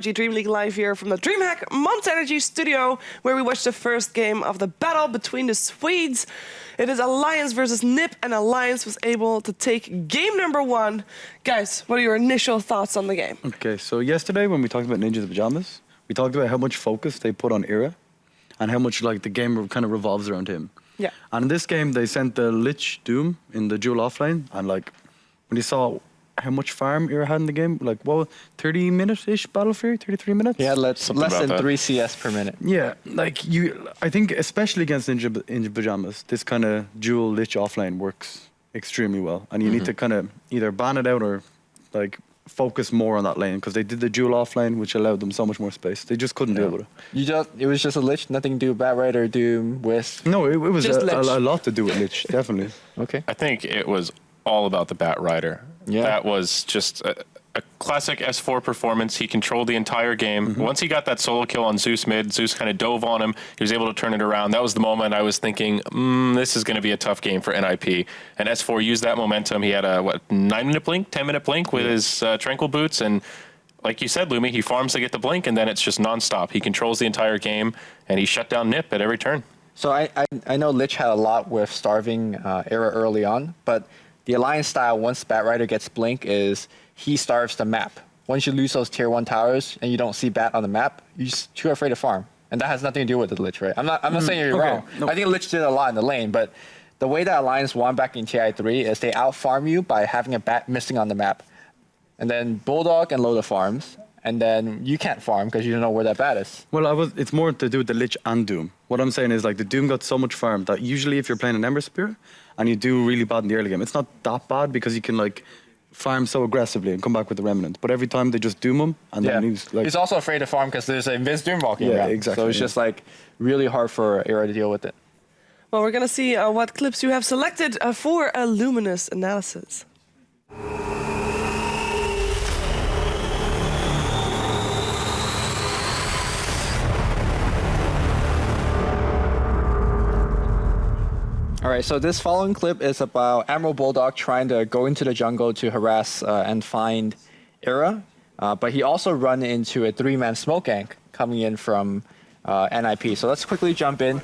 Dreamleague live here from the DreamHack Monster Energy studio, where we watched the first game of the battle between the Swedes. It is Alliance versus NiP, and Alliance was able to take game number 1. Guys, what are your initial thoughts on the game? Okay, so yesterday when we talked about Ninjas Pajamas, we talked about how much focus they put on Ira and how much like the game kind of revolves around him. Yeah. And in this game, they sent the Lich Doom in the dual offlane, and like when you saw how much farm Ira had in the game, like, well, 30-minute-ish battle fury, 33 minutes? Yeah, less than 3 CS per minute. Yeah, like I think especially against Ninja Pajamas, this kind of dual Lich offlane works extremely well. And you need to kind of either ban it out or like focus more on that lane, because they did the dual offlane, which allowed them so much more space. They just couldn't deal with it. It was just a Lich, nothing to do with Bat Rider, Doom, Wisp. No, it was Just a lot to do with Lich, definitely. Okay. I think it was all about the Bat Rider. Yeah. That was just a classic S4 performance. He controlled the entire game. Once he got that solo kill on Zeus mid, Zeus kind of dove on him. He was able to turn it around. That was the moment I was thinking, this is going to be a tough game for NIP. And S4 used that momentum. He had a, 9-minute blink, 10-minute blink with his Tranquil Boots. And like you said, Lumi, he farms to get the blink, and then it's just nonstop. He controls the entire game, and he shut down NiP at every turn. So I know Lich had a lot with starving Era early on, but the Alliance style, once Bat Rider gets blink, is he starves the map. Once you lose those tier 1 towers and you don't see Bat on the map, you're too afraid to farm. And that has nothing to do with the Lich, right? I'm not saying you're wrong. No. I think Lich did a lot in the lane, but the way that Alliance won back in TI3 is they out-farm you by having a Bat missing on the map. And then Bulldog and Loda farms, and then you can't farm because you don't know where that Bat is. Well, it's more to do with the Lich and Doom. What I'm saying is like the Doom got so much farm that usually if you're playing an Ember Spear and you do really bad in the early game, it's not that bad because you can like farm so aggressively and come back with the Remnant. But every time they just Doom him, and then he's like... He's also afraid to farm because there's an Invis Doom walking around. Exactly. So it's just like really hard for Era to deal with it. Well, we're going to see what clips you have selected for a luminous analysis. All right, so this following clip is about Admiral Bulldog trying to go into the jungle to harass and find Era, but he also run into a 3-man smoke gank coming in from NIP. So let's quickly jump in.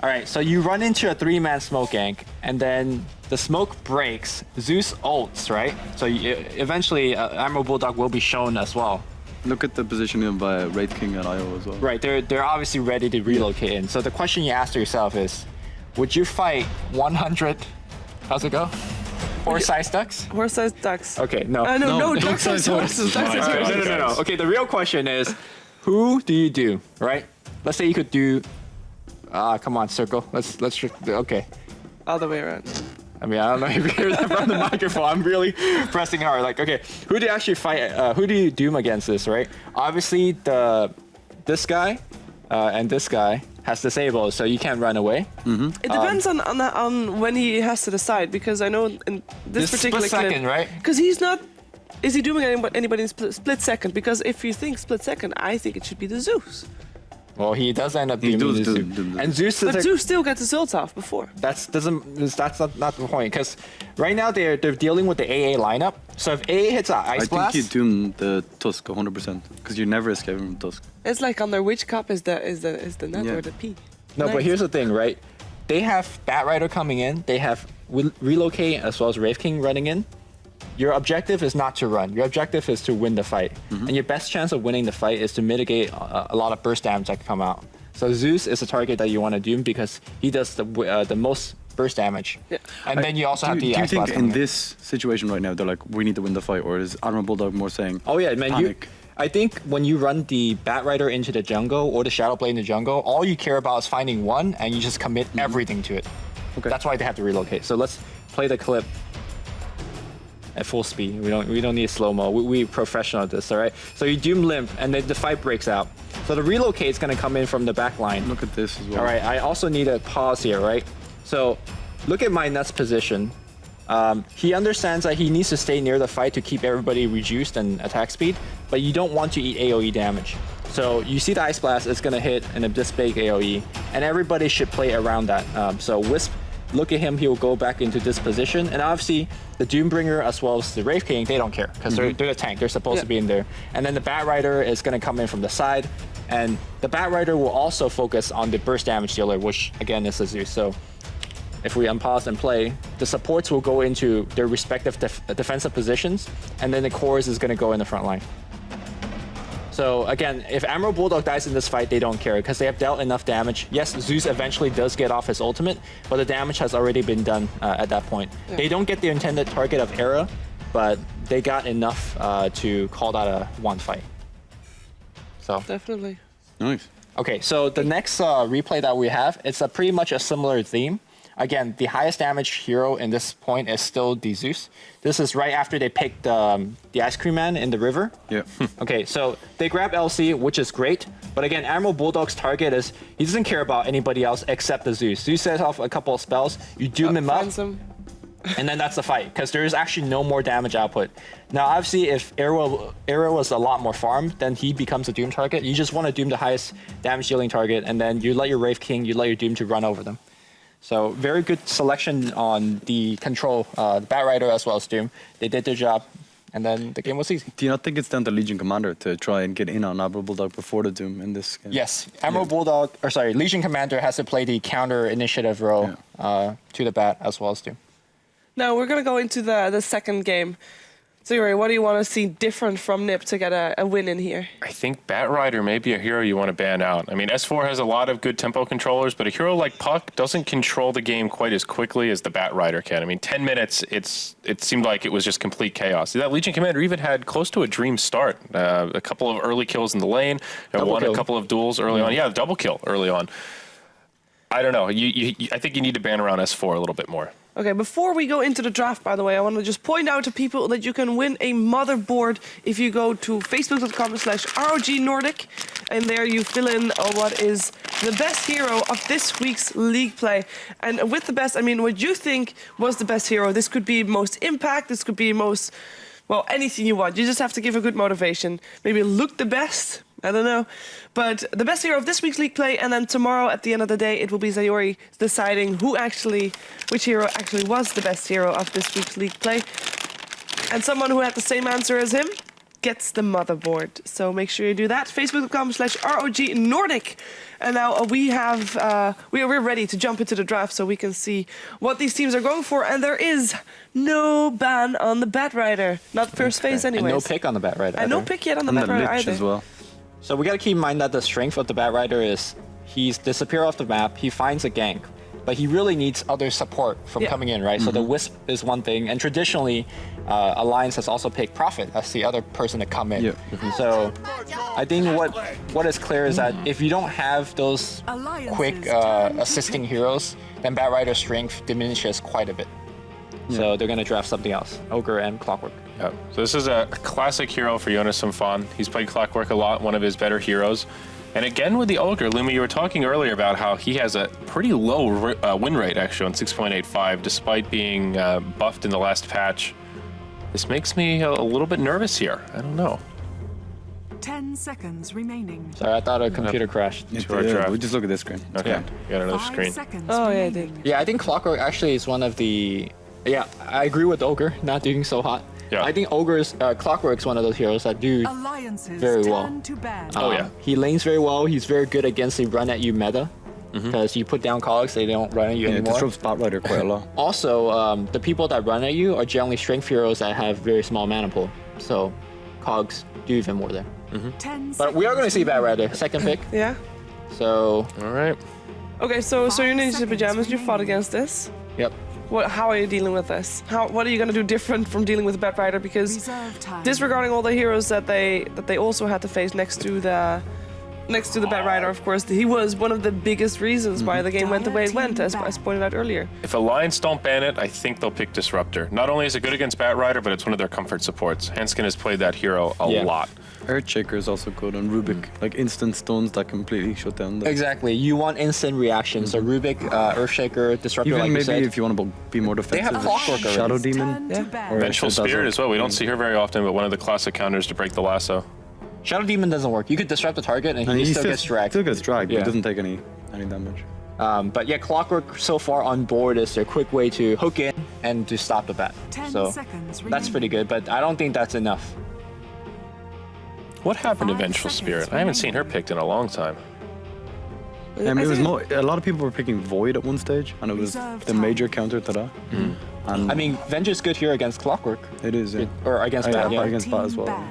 All right, so you run into a 3-man smoke gank, and then the smoke breaks. Zeus ults, right? So eventually Admiral Bulldog will be shown as well. Look at the positioning of Wraith King and IO as well. Right, they're obviously ready to relocate in. So the question you ask yourself is, would you fight 100, how's it go? Horse-sized ducks? Horse-sized ducks. Okay, no. No, duck-sized horses. No. Okay, the real question is, who do you do, right? Let's say you could do, come on, circle. Let's okay. All the way around. I mean, I don't know if you hear that from the microphone. I'm really pressing hard. Like, okay, who do you actually fight? Who do you doom against this, right? Obviously, this guy and this guy has disabled, so you can't run away. It depends on when he has to decide, because I know in this particular split second, clip, right? Because he's not. Is he doing anybody in split second? Because if you think split second, I think it should be the Zeus. Well, he does end up doing Zeus. And Zeus is But Zeus still got his ults off before. That's not the point, because right now they're dealing with the AA lineup. So if AA hits an Ice Blast, I think you doom the Tusk 100%, because you're never escaping from Tusk. It's like on their Witch Cup is the net or the P. No, but here's the thing, right? They have Bat Rider coming in. They have Relocate as well as Wraith King running in. Your objective is not to run. Your objective is to win the fight. And your best chance of winning the fight is to mitigate a lot of burst damage that can come out. So Zeus is a target that you want to doom because he does the most burst damage. Yeah. And then you also have the Ice Blast. Do you think in this situation right now, they're like, we need to win the fight, or is Admiral Bulldog more saying, oh yeah, man, panic? I think when you run the Bat Rider into the jungle or the Shadow Blade in the jungle, all you care about is finding one, and you just commit everything to it. Okay. That's why they have to relocate. So let's play the clip at full speed. We don't need slow-mo. We professional at this, all right? So you doom Limp, and then the fight breaks out. So the relocate is going to come in from the back line. Look at this as well. All right, I also need a pause here, right? So look at my Nuts position. He understands that he needs to stay near the fight to keep everybody reduced and attack speed, but you don't want to eat AoE damage. So you see the Ice Blast is going to hit in this big AoE, and everybody should play around that. So Wisp look at him, he'll go back into this position. And obviously, the Doombringer as well as the Wraith King, they don't care because they're the tank. They're supposed to be in there. And then the Bat Rider is going to come in from the side. And the Bat Rider will also focus on the burst damage dealer, which again is a Zeus. So if we unpause and play, the supports will go into their respective defensive positions, and then the cores is going to go in the front line. So again, if Emerald Bulldog dies in this fight, they don't care because they have dealt enough damage. Yes, Zeus eventually does get off his ultimate, but the damage has already been done at that point. Yeah. They don't get the intended target of Era, but they got enough to call that a one fight. So Definitely. Nice. Okay, so the next replay that we have, it's pretty much a similar theme. Again, the highest damage hero in this point is still the Zeus. This is right after they picked the Ice Cream Man in the river. Yeah. Okay, so they grab LC, which is great. But again, Admiral Bulldog's target is, he doesn't care about anybody else except the Zeus. Zeus sets off a couple of spells, you doom him up, and then that's the fight, because there is actually no more damage output. Now, obviously, if Era was a lot more farmed, then he becomes a Doom target. You just want to Doom the highest damage dealing target, and then you let your Wraith King, you let your Doom to run over them. So very good selection on the control, the Bat Rider as well as Doom. They did their job, and then the game was easy. Do you not think it's down to Legion Commander to try and get in on Admiral Bulldog before the Doom in this game? Yes, Legion Commander has to play the counter initiative role to the Bat as well as Doom. Now we're going to go into the second game. So, Yuri, what do you want to see different from Nip to get a win in here? I think Bat Rider may be a hero you want to ban out. I mean, S4 has a lot of good tempo controllers, but a hero like Puck doesn't control the game quite as quickly as the Bat Rider can. I mean, 10 minutes, it seemed like it was just complete chaos. That Legion Commander even had close to a dream start. A couple of early kills in the lane, won a couple of duels early on. Yeah, double kill early on. I don't know. I think you need to ban around S4 a little bit more. Okay, before we go into the draft, by the way, I want to just point out to people that you can win a motherboard if you go to facebook.com/ROGNordic, and there you fill in what is the best hero of this week's league play. And with the best, I mean what you think was the best hero. This could be most impact, this could be most, well, anything you want. You just have to give a good motivation. Maybe look the best. I don't know. But the best hero of this week's league play, and then tomorrow at the end of the day, it will be Sayori deciding which hero actually was the best hero of this week's league play. And someone who had the same answer as him gets the motherboard. So make sure you do that. Facebook.com/ROGNordic. And now we're ready to jump into the draft so we can see what these teams are going for. And there is no ban on the Bat Rider. Not first phase anyways. And no pick on the Bat Rider. And no pick yet on the Bat Rider either. As well. So we gotta keep in mind that the strength of the Bat Rider is he's disappear off the map, he finds a gank, but he really needs other support from coming in, right? So the Wisp is one thing, and traditionally, Alliance has also picked Prophet as the other person to come in. Yeah. So I think what is clear is that if you don't have those quick assisting heroes, then Bat Rider's strength diminishes quite a bit. So they're gonna draft something else, Ogre and Clockwork. Yeah. So this is a classic hero for Jonas Sumfan. He's played Clockwork a lot, one of his better heroes. And again with the Ogre, Luma, you were talking earlier about how he has a pretty low win rate actually on 6.85, despite being buffed in the last patch. This makes me a little bit nervous here. I don't know. 10 seconds remaining. Sorry, I thought a computer crashed. We just look at this screen. Okay, you got another screen. Oh, yeah, I did. Yeah, I think Clockwork actually is one of the... Yeah, I agree with Ogre not doing so hot. Yeah. I think Clockwork's one of those heroes that do very well. Oh, yeah. He lanes very well. He's very good against the run-at-you meta. Because you put down cogs, they don't run at you It anymore. disrupts Bat Rider quite a lot. Also, the people that run at you are generally strength heroes that have very small mana pool. So cogs do even more there. But we are going to see Bat Rider, second pick. Yeah. So... All right. Okay, so you're Ninja Pajamas, you fought against this. Yep. How are you dealing with this? What are you going to do different from dealing with Bat Rider? Because disregarding all the heroes that they also had to face next to the Bat Rider, of course, he was one of the biggest reasons why the game went the way it went, as pointed out earlier. If Alliance don't ban it, I think they'll pick Disruptor. Not only is it good against Bat Rider, but it's one of their comfort supports. Hanskin has played that hero a lot. Earthshaker is also good on Rubik, like instant stuns that completely shut down the... Exactly. You want instant reactions. So Rubik, Earthshaker, Disruptor, Even like maybe you said. if you want to be more defensive, They have Clockwork already. Shadow Demon. Yeah. Vengeful Spirit as well. We don't see her very often, but one of the classic counters to break the lasso. Shadow Demon doesn't work. You could disrupt the target and he still gets dragged. Still gets dragged, but Yeah. he doesn't take any damage. But yeah, Clockwork so far on board is their quick way to hook in and to stop the bat. 10 So seconds that's pretty good, but I don't think that's enough. What happened to 5 Vengeful seconds Spirit? I haven't seen her remaining. picked in a long time. I it was think a lot of people were picking Void at one stage, and it was Reserve the major time. counter to that. And I mean, Venge is good here against Clockwork. it is, yeah. Or against Yeah, bat, yeah. against bat as well. Ban.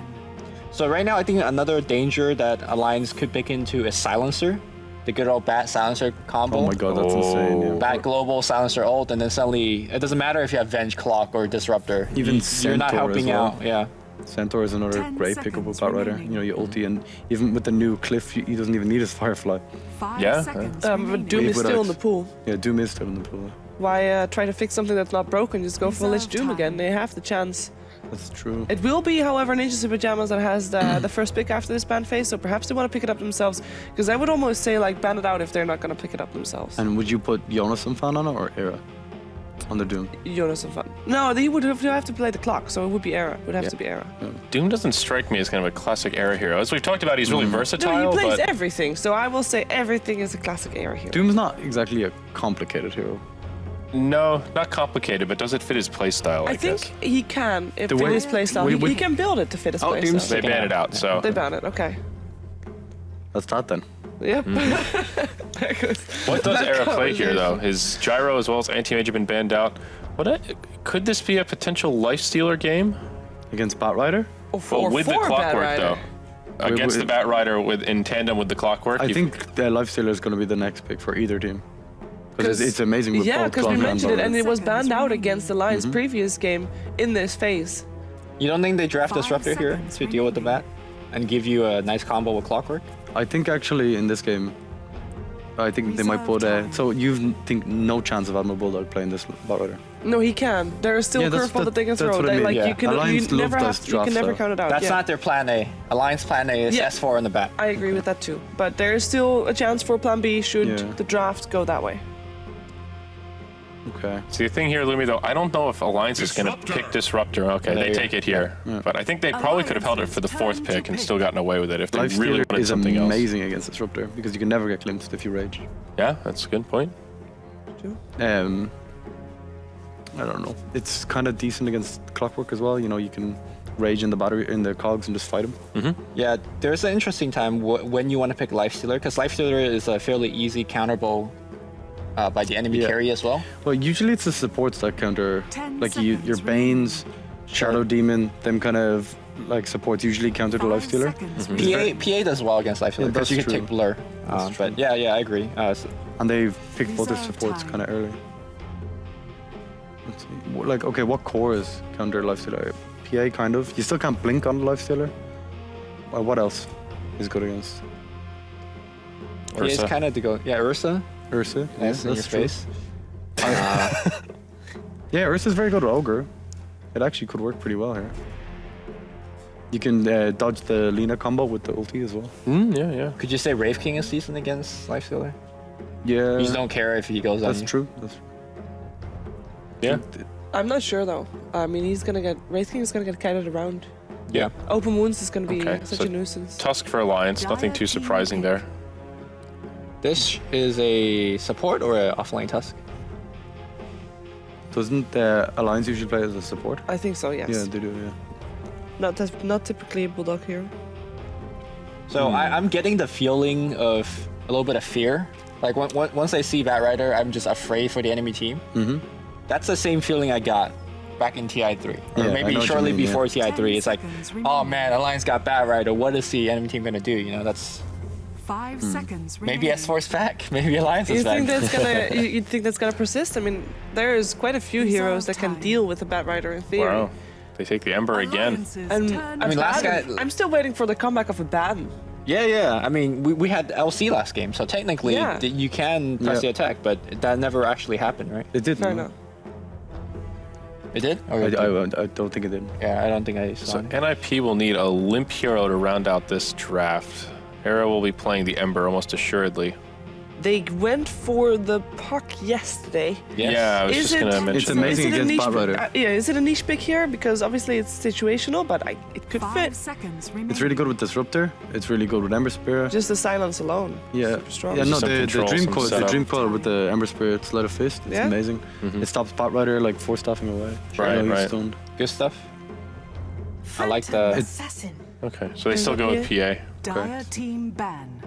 So right now, I think another danger that Alliance could pick into is Silencer. The good old bat Silencer combo. Oh my god, that's insane. Yeah. Bat Global, Silencer ult, and then suddenly, it doesn't matter if you have Venge, Clock, or Disruptor. Even you're not Centaur helping as well. out, yeah. Centaur is another 10 great pickup with seconds Bat Rider. remaining. You know, you ulti, and even with the new Cliff, he doesn't even need his Firefly. 5 Yeah, seconds but remaining. Doom is Without- still in the pool. Yeah, Doom is still in the pool. Why try to fix something that's not broken? Just go for Lich Reserve Doom time. again. They have the chance. That's true. It will be, however, Ninjas in Pajamas that has the first pick after this ban phase, so perhaps they want to pick it up themselves. Because I would almost say, like, ban it out if they're not going to pick it up themselves. And would you put Jonas and Fan on it or Era on the Doom? Jonas and Fun. No, he would have to play the clock, so it would be Era. It would have Yeah. to be Era. Doom doesn't strike me as kind of a classic era hero. As we've talked about, he's really versatile, No, he plays but everything, so I will say everything is a classic Era hero. Doom's not exactly a complicated hero. no, not complicated, but does it fit his playstyle? I think he can, if The fit way- his playstyle. we- He can build it to fit his Oh, Doom's playstyle. they ban it out, so They ban it, okay. That's that then. Yep. There goes. what does That Era play here, conversation. though? His Gyro as well as Anti-Mage have been banned out. Could this be a potential Lifestealer game? Against Bat Rider? Or with the for Bat Clockwork, Rider. though. Against the Bat Rider in tandem with the Clockwork. I you- think the Lifestealer is going to be the next pick for either team. Because it's amazing with Yeah, both because we Clock and mentioned it, Bat and Rider. it was Seconds banned out remaining. against the Lions' previous game in this phase. You don't think they draft 5 Disruptor here seconds to deal with the bat? And give you a nice combo with Clockwork? I think actually in this game, I think they might put Reserve time. so you think no chance of Admiral Bulldog playing this Bat Rider? No, he can. There is still Yeah, a that's- curveball that they can that's throw. what I They, mean. like Yeah. you can, Alliance you love never those have, you can drafts, never though. count it out. That's yeah. not their plan A. Alliance plan A is Yeah. S4 in the bat. I agree with that too. But there is still a chance for Plan B should Yeah. the draft go that way. Okay. See, the thing here, Lumi, though, I don't know if Alliance is going to pick Disruptor. Okay, they Yeah. take it here. But I think they probably could have held it for the fourth pick and still gotten away with it if they really Lifestealer wanted is something else. amazing against Disruptor because you can never get glimpsed if you rage. Yeah, that's a good point. I don't know. It's kind of decent against Clockwork as well. You know, you can rage in the battery in the cogs and just fight him. Yeah, there's an interesting time when you want to pick Lifestealer, because Lifestealer is a fairly easy counterable by the enemy Yeah. carry as well. Well, usually it's the supports that counter, 10 like your seconds Banes, Shadow Demon, them kind of like supports usually counter the 5 Lifestealer. seconds PA, remaining. PA does well against Lifestealer Yeah, because that's you can true. take Blur. That's But yeah, I agree. And they've picked both the Reserve supports time. kind of early. Let's see. Like, okay, what core is counter Lifestealer? PA kind of. You still can't blink on the Lifestealer. Well, what else is good against PA is Ursa. kind of to go. Yeah, Ursa. Ursa? Nice in your that's true. face. Yeah, Ursa's very good with Ogre. It actually could work pretty well here. You can dodge the Lina combo with the ulti as well. Yeah, yeah. Could you say Wraith King is decent against Lifestealer? Yeah, You just don't care if he goes on that's you. true. That's Yeah. I'm not sure though. I mean, he's gonna get Wraith King is gonna get carried around. Yeah. Open wounds is gonna be Okay, such so a nuisance. Tusk for Alliance, nothing too surprising there. This is a support or an offlane Tusk? Doesn't Alliance usually play as a support? I think so. Yes. Yeah, they do. Yeah. Not typically a bulldog hero. So I'm getting the feeling of a little bit of fear. Like once I see Bat Rider, I'm just afraid for the enemy team. Mm-hmm. That's the same feeling I got back in TI3. Or Yeah, I know maybe what you shortly mean, yeah. before TI3. It's like, 10 seconds oh remaining. man, Alliance got Bat Rider. What is the enemy team going to do? You know, that's 5 seconds maybe remaining. S4's back. Maybe Alliance You is back. think that's gonna? you think that's gonna persist? I mean, there's quite a few heroes that can time. deal with the Bat Rider in theory. Wow. They take the Ember again. Alliances And turn I mean, last Abaddon, guy- I'm still waiting for the comeback of Abaddon. Yeah. I mean, we had LC last game, so technically Yeah. you can press Yeah. the attack, but that never actually happened, right? It did. Fair no? enough. It did? Or it didn't? I don't think it did. Yeah, I don't think I saw So it. NIP will need a limp hero to round out this draft. Era will be playing the Ember almost assuredly. They went for the puck yesterday. Yes. Yeah, I was Is just going to it- mention It's amazing Is it a against niche Bat Rider. yeah, is it a niche pick here? Because obviously it's situational, but it could 5 fit. seconds remaining. It's really good with Disruptor. It's really good with Ember Spirit. Just the silence alone. Yeah, Super strong. yeah. No, Some the control, dream some coil, the setup. dream coil with the Ember Spirit Sleight of Fist. It's Yeah? amazing. It stops Bat Rider like 4-staffing away. Right, he's right. stunned. Good stuff. I like the. Assassin. Okay, so they still go with PA. Dire team ban.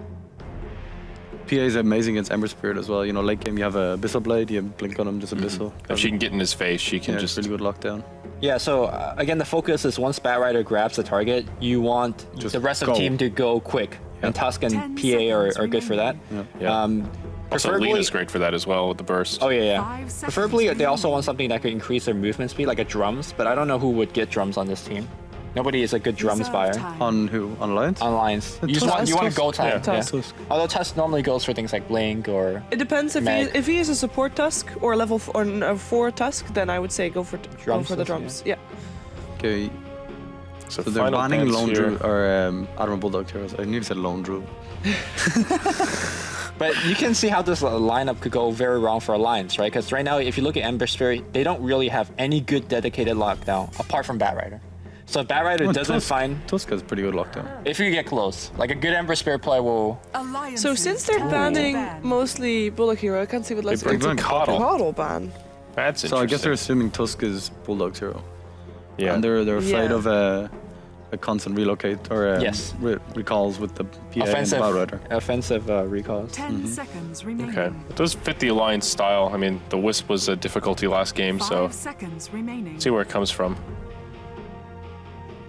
PA is amazing against Ember Spirit as well. You know, late game you have a Abyssal Blade, you blink on him, just Abyssal. If she can get in his face, she can yeah, just... it's really good lockdown. Yeah, so again, the focus is once Bat Rider grabs the target, you want Just the rest of go. the team to go quick. And Tusk and 10 PA seconds are good for that. Yeah. Also, preferably- Lena's great for that as well with the burst. Oh, yeah. 5 seconds Preferably, they also remaining. want something that could increase their movement speed, like a drums, but I don't know who would get drums on this team. Nobody is a good drums Reserve buyer time. On who? On Alliance? on lines. You just Tusk. want a go time. Yeah. Yeah. Tusk. Although Tusk normally goes for things like Blink or It depends Mag. if he is a support Tusk or a level 4 Tusk, then I would say go for Drums, the drums. Yeah. Okay, So, so they're final banning dance Lone here. Druid or Admiral Bulldog Heroes. I nearly said Lone Druid. But you can see how this lineup could go very wrong for Alliance, right? Because right now, if you look at Ember Spirit, they don't really have any good dedicated lockdown apart from Bat Rider. So if Bat Rider Oh, doesn't find, Tusk has pretty good lockdown. if you get close, like a good Ember Spirit player will. Alliances So since they're time to banning ban. mostly Bullock Hero, I can't see what less bring it's a back Coddle. Coddle ban. That's So I guess they're interesting. assuming Tusk is Bulldog's hero. Yeah. And they're afraid Yeah. of a constant relocate or Yes. recalls with the PA Offensive, and the Bat Rider. offensive recalls. 10 seconds remaining. Okay. It does fit the Alliance style. I mean, the Wisp was a difficulty last game, 5 so seconds remaining. see where it comes from.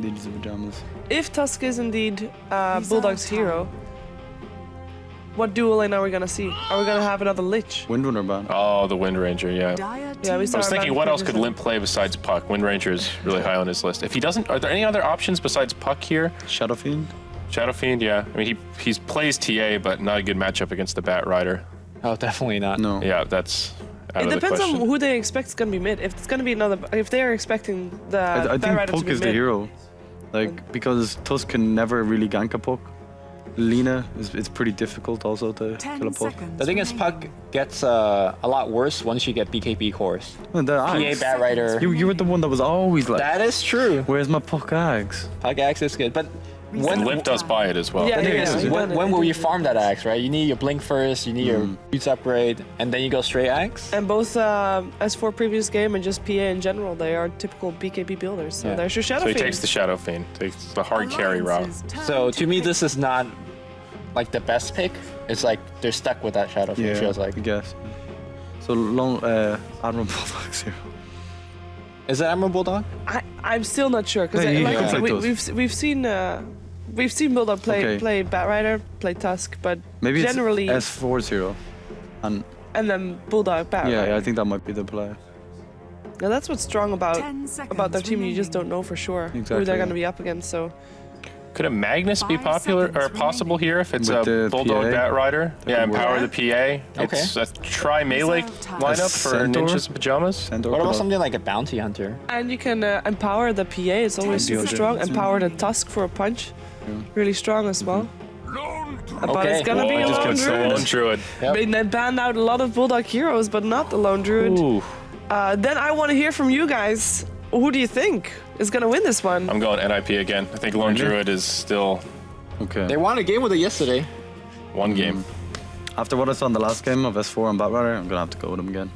These are pajamas. If Tusk is indeed Reserve Bulldog's time. hero, what dual lane are we gonna see? Are we gonna have another Lich? Windrunner ban. Oh, the Wind Ranger, yeah. Yeah, Dire we team I was saw thinking, ban what else could previously. Limp play besides Puck? Wind Ranger is really high on his list. If he doesn't, are there any other options besides Puck here? Shadow Fiend. Shadow Fiend, yeah. I mean, he plays TA, but not a good matchup against the Bat Rider. Oh, definitely not. No. Yeah, that's out It of the depends on question. who they expect is gonna be mid. If it's gonna be another, if they're expecting the I Bat think Rider to Puck be is the mid, hero. Like, because Tusk can never really gank a Puck. Lena, it's pretty difficult also to 10 kill a Puck. seconds The thing is, remaining. Puck gets a lot worse once you get BKB cores. And the PA Axe. Bat Rider. You were the one that was always like, That is true. where's my Puck Axe? Puck Axe is good, but And when Limp does buy it as well. Yeah, the thing yeah, is, yeah. when will you farm that axe, right? You need your blink first, you need your boots upgrade, and then you go straight axe. And both as for previous game and just PA in general, they are typical BKB builders. So Yeah. there's your Shadow So he Fiend. takes the Shadow Fiend, takes the hard carry route. Alliances turn So to me, pick. this is not like the best pick. It's like they're stuck with that shadow. Yeah, It feels like. I guess. So Admiral Bulldog's hero. Is it Admiral Bulldog? I'm still not sure because Yeah, you like can I said, play Tusk. we've seen Bulldog play Okay. play Bat Rider, play Tusk, but Maybe generally it's S4's hero. And and then Bulldog Bat yeah, Rider. I think that might be the play. Now that's what's strong 10 about seconds their team. You just don't remaining. know for sure who Exactly, they're going yeah. to be up against. So Could a Magnus be 5 popular or seconds possible remaining. here if it's With a the Bulldog PA? Bat Rider? Yeah, could work. empower the PA. It's a tri-melee Reserve time. lineup A for Centaur? ninjas and pajamas. Centaur What could about al- something like a bounty hunter? and you can empower the PA. It's always super Deal strong. damage. Empower the Tusk for a punch. Really strong as well. But Okay. it's gonna Oh, be a just lone gets the druid. Lone Druid. Yep. I mean, they banned out a lot of Bulldog heroes, but not the lone druid. Ooh, Then I want to hear from you guys. Who do you think is gonna win this one? I'm going NIP again. I think Lone Really? Druid is still Okay. They won a game with it yesterday. one game. After what I saw in the last game of S4 and Bat Rider, I'm gonna have to go with him again.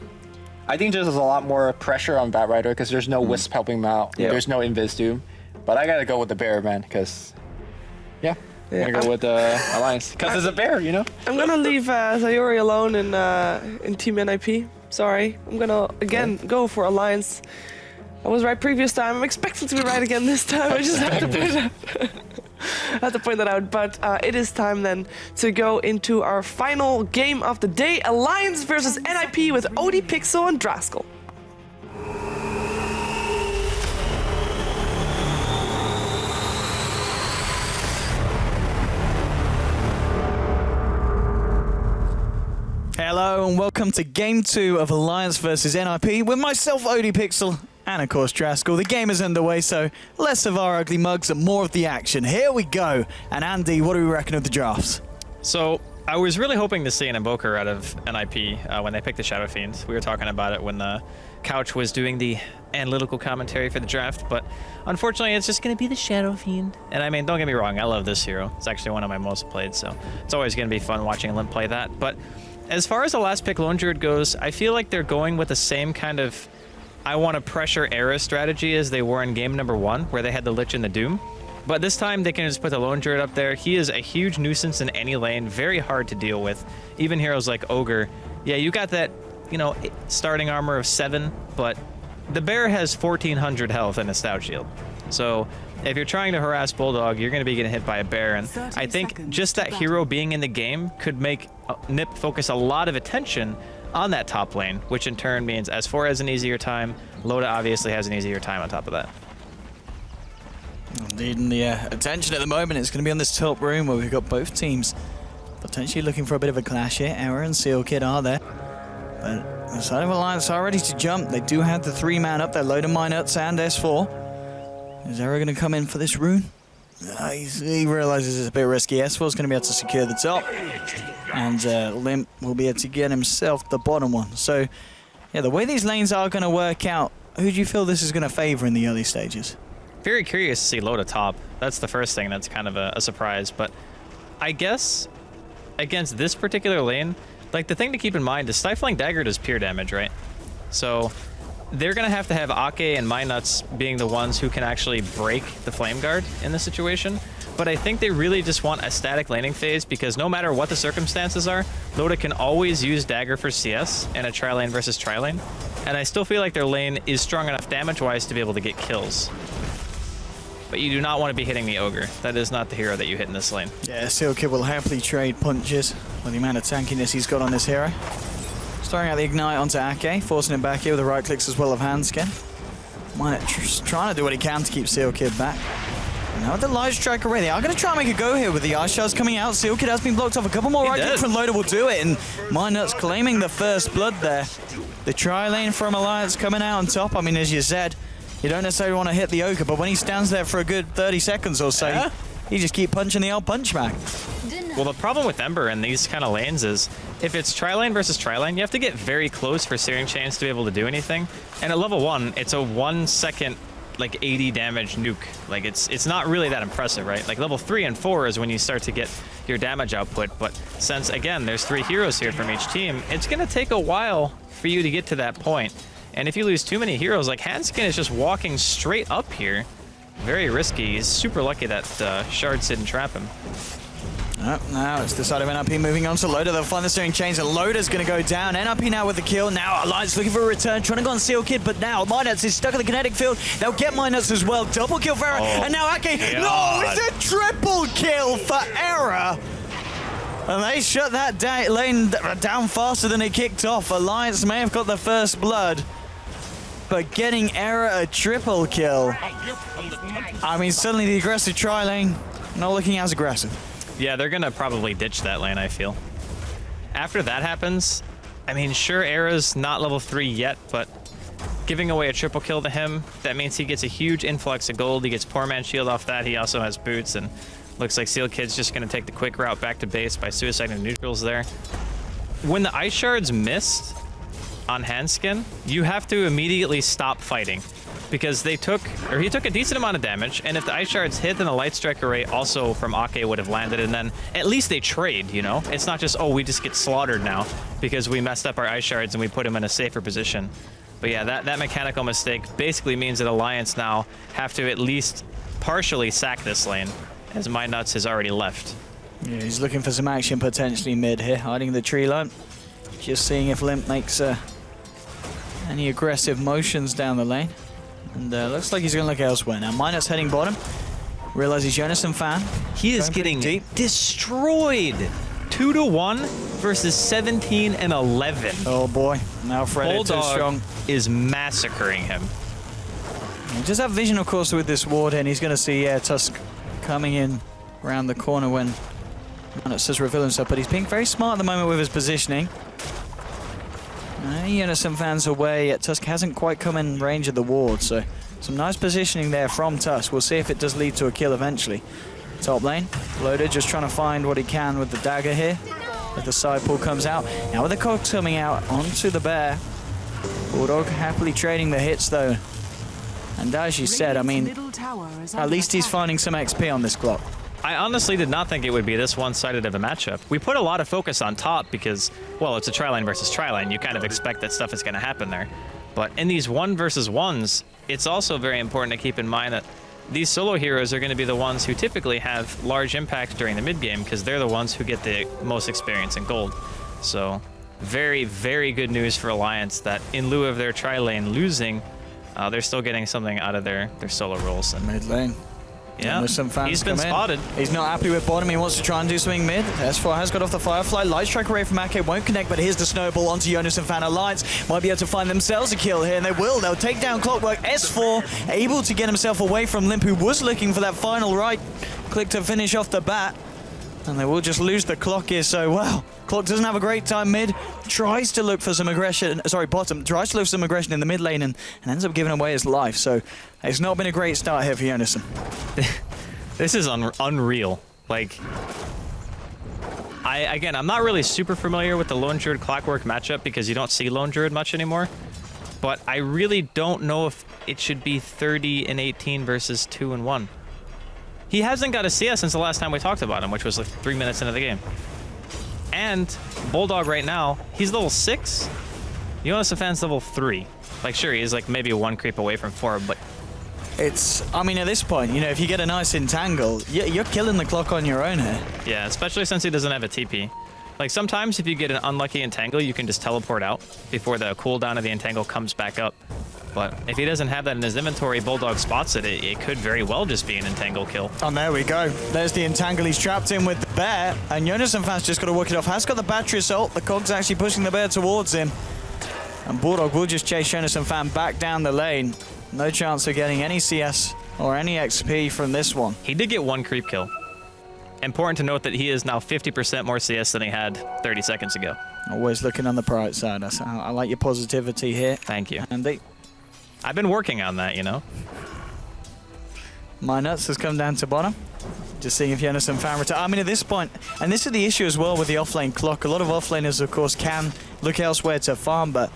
I think there's a lot more pressure on Bat Rider because there's no Wisp helping him out. Yeah. There's no Invis Doom. But I gotta go with the bear, man, because yeah, Yeah, I gotta go with the Alliance because it's a bear, you know. I'm gonna leave Sayori alone in Team NIP. Sorry, I'm gonna again go for Alliance. I was right previous time. I'm expecting to be right again this time. I just have to point out. I have to point that out. But it is time then to go into our final game of the day: Alliance versus NIP with Odie, Pixel, and Draskell. Hello and welcome to Game 2 of Alliance vs NIP with myself, Odie Pixel, and of course Draskell. The game is underway, so less of our ugly mugs and more of the action. Here we go. And Andy, what do we reckon of the drafts? So I was really hoping to see an Invoker out of NIP when they picked the Shadow Fiend. We were talking about it when the Couch was doing the analytical commentary for the draft, but unfortunately it's just going to be the Shadow Fiend. And I mean, don't get me wrong, I love this hero. It's actually one of my most played, so it's always going to be fun watching Limp play that. But as far as the last pick Lone Druid goes, I feel like they're going with the same kind of I want to pressure Era strategy as they were in game number 1, where they had the Lich and the Doom. But this time they can just put the Lone Druid up there. He is a huge nuisance in any lane, very hard to deal with. Even heroes like Ogre. Yeah, you got that, you know, starting armor of 7, but the bear has 1400 health and a stout shield. So if you're trying to harass Bulldog, you're going to be getting hit by a bear. And I think just that hero being in the game could make Nip focus a lot of attention on that top lane, which in turn means S4 has an easier time. Loda obviously has an easier time on top of that. Indeed, and the attention at the moment is going to be on this top room where we've got both teams potentially looking for a bit of a clash here. Era and Seal Kid are there. But the side of Alliance are ready to jump. They do have the 3-man up there, Loda, Minuts, and S4. Is Era going to come in for this rune? He realizes it's a bit risky. S4 is going to be able to secure the top. And Limp will be able to get himself the bottom one. So, yeah, the way these lanes are going to work out, who do you feel this is going to favor in the early stages? Very curious to see Loda top. That's the first thing that's kind of a surprise. But I guess against this particular lane, like the thing to keep in mind is Stifling Dagger does pure damage, right? So they're going to have Ake and Minuts being the ones who can actually break the Flame Guard in this situation. But I think they really just want a static laning phase because no matter what the circumstances are, Loda can always use Dagger for CS in a tri-lane versus tri-lane. And I still feel like their lane is strong enough damage-wise to be able to get kills. But you do not want to be hitting the Ogre. That is not the hero that you hit in this lane. Yeah, Seal Kid will happily trade punches with the amount of tankiness he's got on this hero. Throwing out the Ignite onto Ake, forcing him back here with the right clicks as well of Handskin. Trying to do what he can to keep Seal Kid back. Now with the Light Strike array, they are going to try and make a go here with the Ice Shards coming out. Seal Kid has been blocked off. A couple more right clicks from Loda will do it, and Minuts claiming the first blood there. The tri-lane from Alliance coming out on top. I mean, as you said, you don't necessarily want to hit the Ogre, but when he stands there for a good 30 seconds or so, you just keep punching the old punch back. Well, the problem with Ember in these kind of lanes is if it's tri-lane versus tri-lane, you have to get very close for Searing Chains to be able to do anything. And at level 1, it's a 1 second, like 80 damage nuke. Like it's not really that impressive, right? Like level 3 and 4 is when you start to get your damage output. But since, again, there's 3 heroes here from each team, it's going to take a while for you to get to that point. And if you lose too many heroes, like Handskin is just walking straight up here. Very risky. He's super lucky that Shards didn't trap him. Now it's the side of NRP moving on to Loda. They'll find the Searing Chains, and Loda's going to go down. NRP now with the kill. Now Alliance looking for a return, trying to go on Seal Kid, but now Minuts is stuck in the kinetic field. They'll get Minuts as well. Double kill for Era, and now Ake. No, it's a triple kill for Era. And they shut that lane down faster than it kicked off. Alliance may have got the first blood, but getting Era a triple kill. I mean, suddenly the aggressive tri-lane not looking as aggressive. Yeah, they're going to probably ditch that lane, I feel. After that happens, I mean, sure, Era's not level 3 yet, but giving away a triple kill to him, that means he gets a huge influx of gold. He gets Poor Man's Shield off that. He also has boots, and looks like Seal Kid's just going to take the quick route back to base by suiciding neutrals there. When the Ice Shards missed on Handskin, you have to immediately stop fighting because he took a decent amount of damage, and if the Ice Shards hit, then the Light Strike array also from Ake would have landed, and then at least they trade, you know? It's not just, oh, we just get slaughtered now because we messed up our Ice Shards and we put him in a safer position. But yeah, that mechanical mistake basically means that Alliance now have to at least partially sack this lane, as Minuts has already left. Yeah, he's looking for some action potentially mid here, hiding in the tree line. Just seeing if Limp makes any aggressive motions down the lane. And looks like he's going to look elsewhere now. Minuts heading bottom. Realizes Jonas and Fan. He is getting destroyed. 2-1 versus 17 and 11. Oh boy, now Fred too strong. Is massacring him. He does have vision, of course, with this ward, and he's going to see Tusk coming in around the corner when Minuts does reveal himself. But he's being very smart at the moment with his positioning. Unison fans away. Tusk hasn't quite come in range of the ward, so some nice positioning there from Tusk. We'll see if it does lead to a kill eventually. Top lane, Loda just trying to find what he can with the dagger here. As the side pull comes out. Now with the cogs coming out onto the bear. Bulldog happily trading the hits though. And as you said, I mean, Middle tower is at under least he's attack. finding some XP on this clock. I honestly did not think it would be this one-sided of a matchup. We put a lot of focus on top because, well, it's a tri-lane versus tri-lane. You kind of expect that stuff is going to happen there. But in these 1 versus 1s, it's also very important to keep in mind that these solo heroes are going to be the ones who typically have large impact during the mid-game because they're the ones who get the most experience in gold. So very, very good news for Alliance that in lieu of their tri-lane losing, they're still getting something out of their solo roles. And Mid lane. yeah, There's some fans he's been come in. spotted. He's not happy with bottom. He wants to try and do something mid. S4 has got off the Firefly. Light strike away from Ake. Won't connect, but here's the snowball onto Jonas and Fan. Alliance might be able to find themselves a kill here, and they will. They'll take down Clockwork. S4 able to get himself away from Limp, who was looking for that final right click to finish off the bat. And they will just lose the clock here, so well. Clock doesn't have a great time mid. Tries to look for some aggression. Sorry, bottom. Tries to look for some aggression in the mid lane and ends up giving away his life. So it's not been a great start here for Jonason. This is unreal. Like, I'm not really super familiar with the Lone Druid Clockwork matchup because you don't see Lone Druid much anymore. But I really don't know if it should be 30 and 18 versus 2 and 1. He hasn't got a CS since the last time we talked about him, which was like 3 minutes into the game. And Bulldog right now, he's level 6. Jonas Fan's level 3. Like, sure, he's like maybe 1 creep away from 4, but It's, I mean, at this point, you know, if you get a nice entangle, you're killing the clock on your own here. yeah, especially since he doesn't have a TP. Like, sometimes if you get an unlucky entangle, you can just teleport out before the cooldown of the entangle comes back up. But if he doesn't have that in his inventory, Bulldog spots it, it could very well just be an entangle kill. And there we go. There's the entangle he's trapped in with the bear. And Jonas and Fan's just got to work it off. Has got the battery assault. The cog's actually pushing the bear towards him. And Bulldog will just chase Jonas and Fan back down the lane. No chance of getting any CS or any XP from this one. He did get 1 creep kill. Important to note that he is now 50% more CS than he had 30 seconds ago. Always looking on the bright side. I like your positivity here. Thank you. Andy. I've been working on that, you know? My nuts has come down to bottom. Just seeing if Jonas and Fan return. I mean, at this point, and this is the issue as well with the offlane clock. A lot of offlaners, of course, can look elsewhere to farm, but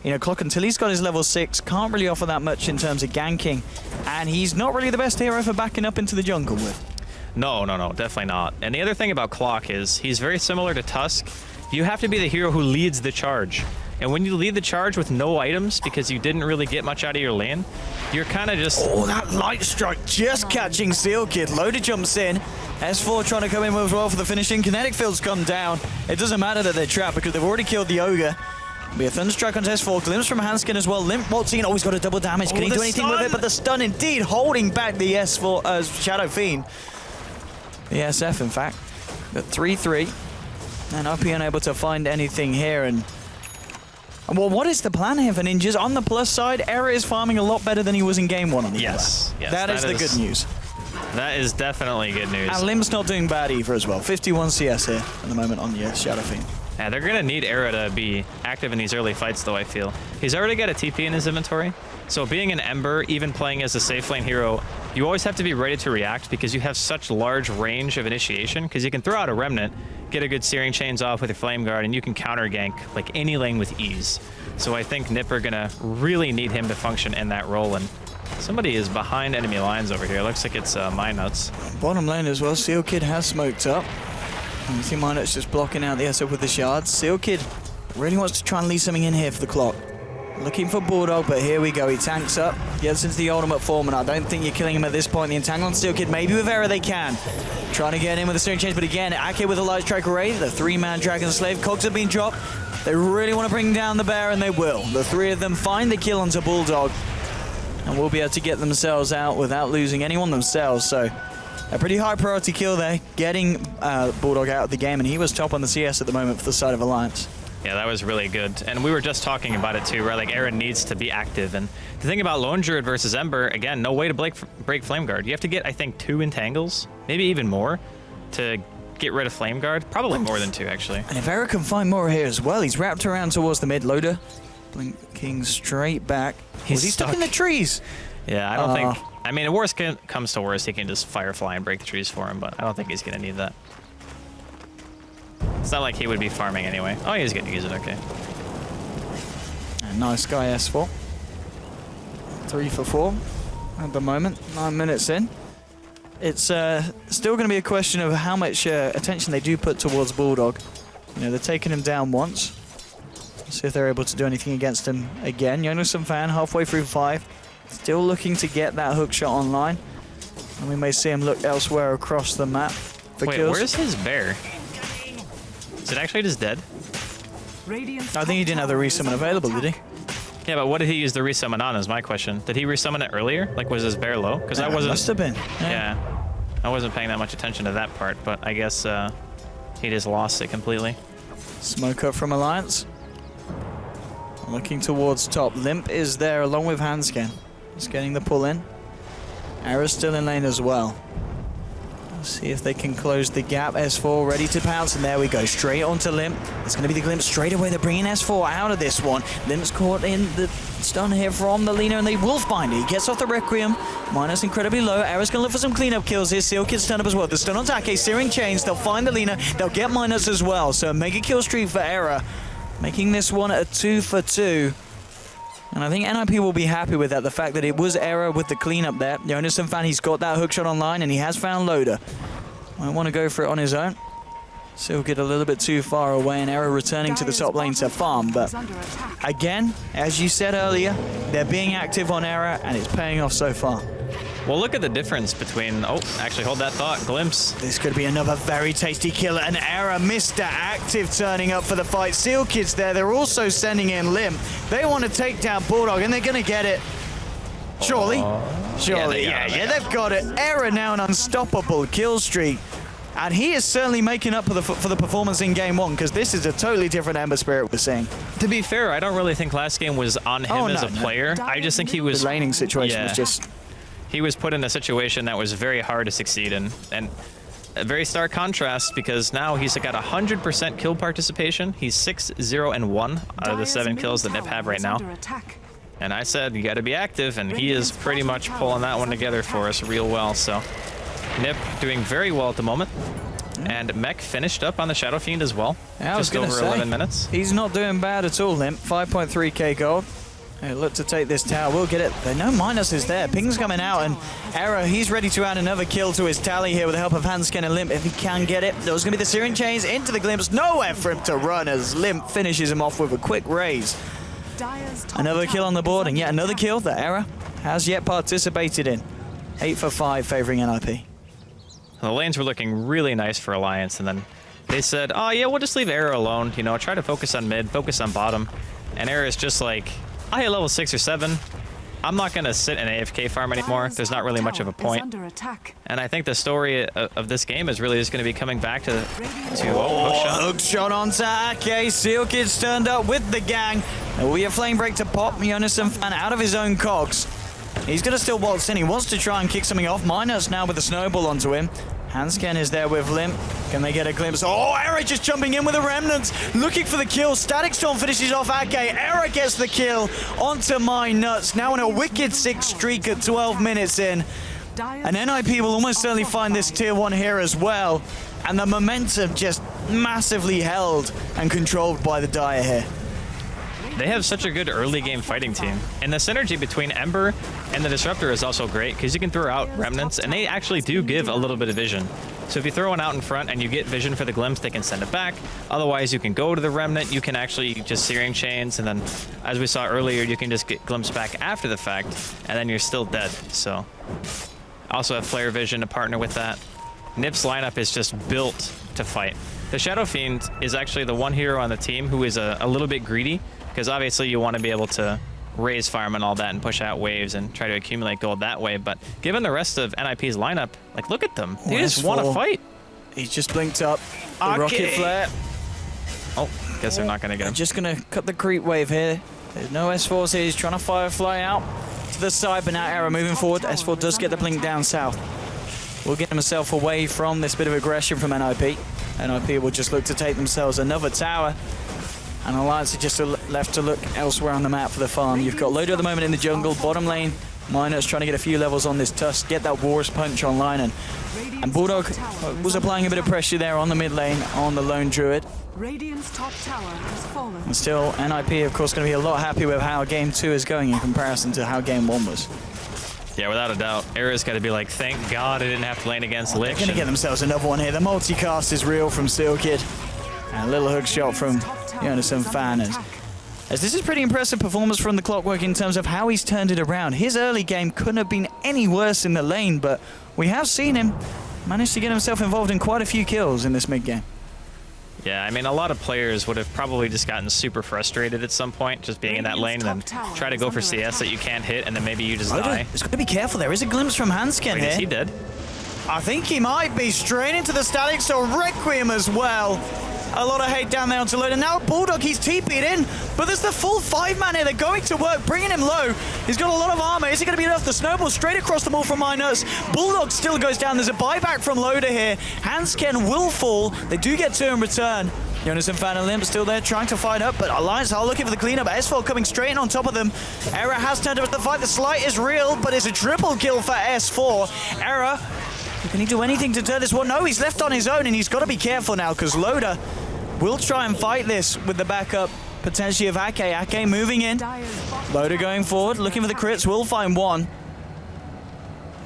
you know, Clock, until he's got his level 6, can't really offer that much in terms of ganking. And he's not really the best hero for backing up into the jungle with. No, definitely not. And the other thing about Clock is he's very similar to Tusk. You have to be the hero who leads the charge. And when you lead the charge with no items because you didn't really get much out of your lane, you're kind of just... Oh, that light strike just catching Seal Kid. Loader jumps in. S4 trying to come in as well for the finishing. Kinetic fields come down. It doesn't matter that they're trapped because they've already killed the Ogre. Be a Thunderstrike onto S4. Glimpse from Hanskin as well. Limp what's seen. Oh, he's got a double damage. Can he do anything with it? But the stun indeed holding back the S4 Shadow Fiend. The SF, in fact. The 3-3. And up unable to find anything here. And well, what is the plan here for Ninjas? On the plus side, Era is farming a lot better than he was in game 1 on the Yes, that is the good news. That is definitely good news. And Limp's not doing bad either as well. 51 CS here at the moment on the Shadow Fiend. Yeah, they're going to need Era to be active in these early fights, though, I feel. He's already got a TP in his inventory, so being an Ember, even playing as a safe lane hero, you always have to be ready to react because you have such large range of initiation, because you can throw out a Remnant, get a good Searing Chains off with your Flame Guard, and you can counter gank like any lane with ease. So I think Nip are going to really need him to function in that role, and somebody is behind enemy lines over here. Looks like it's Minuts. Bottom lane as well, Seal Kid has smoked up. You see Minuts just blocking out the SF with the shards. Seal Kid really wants to try and leave something in here for the clock. Looking for Bulldog, but here we go. He tanks up, gets into the ultimate form, and I don't think you're killing him at this point. The entangle on Seal Kid, maybe with Era they can. Trying to get in with the Searing Chains, but again, Ake with a light strike array. The 3-man Dragon Slave. Cogs have been dropped. They really want to bring down the bear, and they will. The 3 of them find the kill onto Bulldog, and will be able to get themselves out without losing anyone themselves. So a pretty high priority kill there, getting Bulldog out of the game, and he was top on the CS at the moment for the side of Alliance. Yeah, that was really good. And we were just talking about it too, right? Like, Era needs to be active. And the thing about Lone Druid versus Ember, again, no way to break Flame Guard. You have to get, I think, 2 entangles, maybe even more, to get rid of Flame Guard. Probably more than 2, actually. And if Era can find more here as well, he's wrapped around towards the mid loader, blinking straight back. He's stuck in the trees. Yeah, I don't think... I mean, if worst comes to worst, he can just Firefly and break the trees for him, but I don't think he's going to need that. It's not like he would be farming anyway. Oh, he's going to use it, okay. And nice guy S4. 3 for 4 at the moment, 9 minutes in. It's still going to be a question of how much attention they do put towards Bulldog. You know, they're taking him down once. See if they're able to do anything against him again. Jonathan Fan halfway through 5. Still looking to get that hook shot online. And we may see him look elsewhere across the map for Wait, kills. where's his bear? Is it actually just dead? I think he didn't have the resummon available, did he? Yeah, but what did he use the resummon on is my question. Did he resummon it earlier? Like, was his bear low? Because I wasn't... Must have been. Yeah. I wasn't paying that much attention to that part, but I guess he just lost it completely. Smoke up from Alliance. Looking towards top. Limp is there along with Handscan. Just getting the pull in. Ara's still in lane as well. Let's see if they can close the gap. S4 ready to pounce, and there we go. Straight onto Limp. It's going to be the glimpse straight away. They're bringing S4 out of this one. Limp's caught in the stun here from the Lina, and they will find it. He gets off the Requiem. Minus incredibly low. Ara's going to look for some cleanup kills here. Seal Kid's stun up as well. The stun on Take, Searing Chains. They'll find the Lina. They'll get Minus as well. So mega kill streak for Era, making this one a 2 for 2. And I think NIP will be happy with that, the fact that it was Era with the cleanup there. Jonas Fan, he's got that hookshot online, and he has found Loader. Might want to go for it on his own. Still get a little bit too far away, and Era returning to the top lane to farm. But again, as you said earlier, they're being active on Era, and it's paying off so far. Well, look at the difference between... Oh, actually, hold that thought. Glimpse. This could be another very tasty killer. And Era, Mr. Active turning up for the fight. Seal Kids there. They're also sending in Limp. They want to take down Bulldog, and they're going to get it. Surely. Surely. Yeah, they've got it. Era now an unstoppable kill streak. And he is certainly making up for the performance in game 1, because this is a totally different Ember Spirit we're seeing. To be fair, I don't really think last game was on him as a player. I just think he was... The laning situation was just... He was put in a situation that was very hard to succeed in, and a very stark contrast because now he's got 100% kill participation. He's 6-0-1 out of the 7 kills that Nip have right now. And I said you got to be active, and he is pretty much pulling that one together for us real well. So Nip doing very well at the moment, and Mech finished up on the Shadow Fiend as well. Yeah, I was just over gonna say, 11 minutes. He's not doing bad at all, Limp. 5.3k gold. Hey, look to take this tower. We'll get it. There no minuses there. Ping's coming out, and Era, he's ready to add another kill to his tally here with the help of Handscan and Limp if he can get it. There's going to be the Searing Chains into the Glimpse. Nowhere for him to run as Limp finishes him off with a quick raise. Another kill on the board, and yet another kill that Era has yet participated in. 8 for 5 favoring NIP. The lanes were looking really nice for Alliance, and then they said, oh yeah, we'll just leave Era alone. You know, try to focus on mid, focus on bottom. And Era is just like, I hit level 6 or 7. I'm not going to sit in AFK farm anymore. There's not really much of a point. And I think the story of this game is really just going to be coming back to hook shot onto Ake. Seal Kid's turned up with the gang. There will be a flame break to pop Jonas Fan out of his own cogs. He's going to still waltz in. He wants to try and kick something off. Minus now with a snowball onto him. Handscan is there with Limp. Can they get a glimpse? Oh, Era just jumping in with a Remnant, looking for the kill. Static Storm finishes off Ake. Era gets the kill onto My Nuts. Now on a wicked 6 streak at 12 minutes in. And NIP will almost certainly find this tier 1 here as well. And the momentum just massively held and controlled by the Dire here. They have such a good early game fighting team. And the synergy between Ember and the Disruptor is also great because you can throw out Remnants and they actually do give a little bit of vision. So if you throw one out in front and you get vision for the Glimpse, they can send it back. Otherwise, you can go to the Remnant, you can actually just Searing Chains, and then as we saw earlier, you can just get Glimpse back after the fact, and then you're still dead. So also have Flare Vision to partner with that. Nip's lineup is just built to fight. The Shadow Fiend is actually the one hero on the team who is a little bit greedy, because obviously you want to be able to raise farm and all that and push out waves and try to accumulate gold that way. But given the rest of NIP's lineup, like, look at them. They just want to fight. He's just blinked up. The rocket flare. Oh, guess they're not going to get him. Just going to cut the creep wave here. There's no S4s here. He's trying to Firefly out to the side, but now Era moving forward. S4 does get the blink down south. Will get himself away from this bit of aggression from NIP. NIP will just look to take themselves another tower. And Alliance are just left to look elsewhere on the map for the farm. You've got Loader at the moment in the jungle. Bottom lane, Minus trying to get a few levels on this Tusk, get that War's Punch online, and Bulldog was applying a bit of pressure there on the mid lane on the lone Druid. Radiant's top tower has fallen. And still, NIP, of course, going to be a lot happy with how Game 2 is going in comparison to how Game 1 was. Yeah, without a doubt. Era's got to be like, thank God I didn't have to lane against Lich. They're going to get themselves another one here. The multicast is real from Steel Kid. And a little hook shot from Jonas and Fan. As this is pretty impressive performance from the Clockwork in terms of how he's turned it around. His early game couldn't have been any worse in the lane, but we have seen him manage to get himself involved in quite a few kills in this mid-game. Yeah, I mean, a lot of players would have probably just gotten super frustrated at some point, just being in that lane, and then try to go for CS that you can't hit, and then maybe you just die. He's got to be careful. There is a glimpse from Hanskin Wait, here. is he dead? I think he might be straight into the static, so Requiem as well. A lot of hate down there onto Loda. Now Bulldog, he's TP'd in, but there's the full 5-man here. They're going to work, bringing him low. He's got a lot of armor. Is he going to be enough? The snowball straight across the wall from Minus. Bulldog still goes down. There's a buyback from Loda here. Hansken will fall. They do get 2 in return. Jonas and Fan and Limp still there trying to fight up, but Alliance are looking for the cleanup. S4 coming straight in on top of them. Era has turned up the fight. The slight is real, but it's a triple kill for S4. Era, can he do anything to turn this one? No, he's left on his own, and he's got to be careful now, because Loda will try and fight this with the backup potentially of Ake. Ake moving in. Loda going forward, looking for the crits, will find one.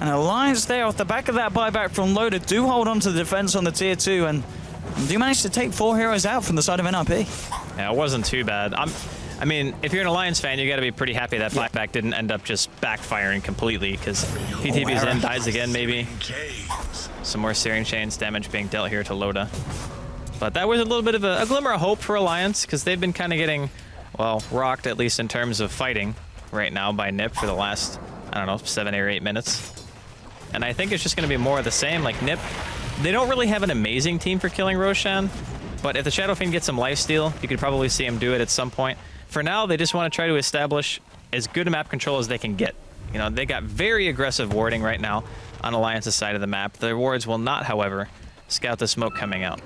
And Alliance there off the back of that buyback from Loda do hold on to the defense on the tier 2 and do manage to take 4 heroes out from the side of NRP. Yeah, it wasn't too bad. I mean, if you're an Alliance fan, you got to be pretty happy that buyback didn't end up just backfiring completely, because PTB's in, dies again maybe. Some more Searing Chains damage being dealt here to Loda. But that was a little bit of a glimmer of hope for Alliance, because they've been kind of getting, well, rocked, at least in terms of fighting right now by Nip for the last, I don't know, 7 or 8 minutes. And I think it's just going to be more of the same. Like, Nip, they don't really have an amazing team for killing Roshan, but if the Shadow Fiend gets some lifesteal, you could probably see him do it at some point. For now, they just want to try to establish as good a map control as they can get. You know, they got very aggressive warding right now on Alliance's side of the map. Their wards will not, however, scout the smoke coming out.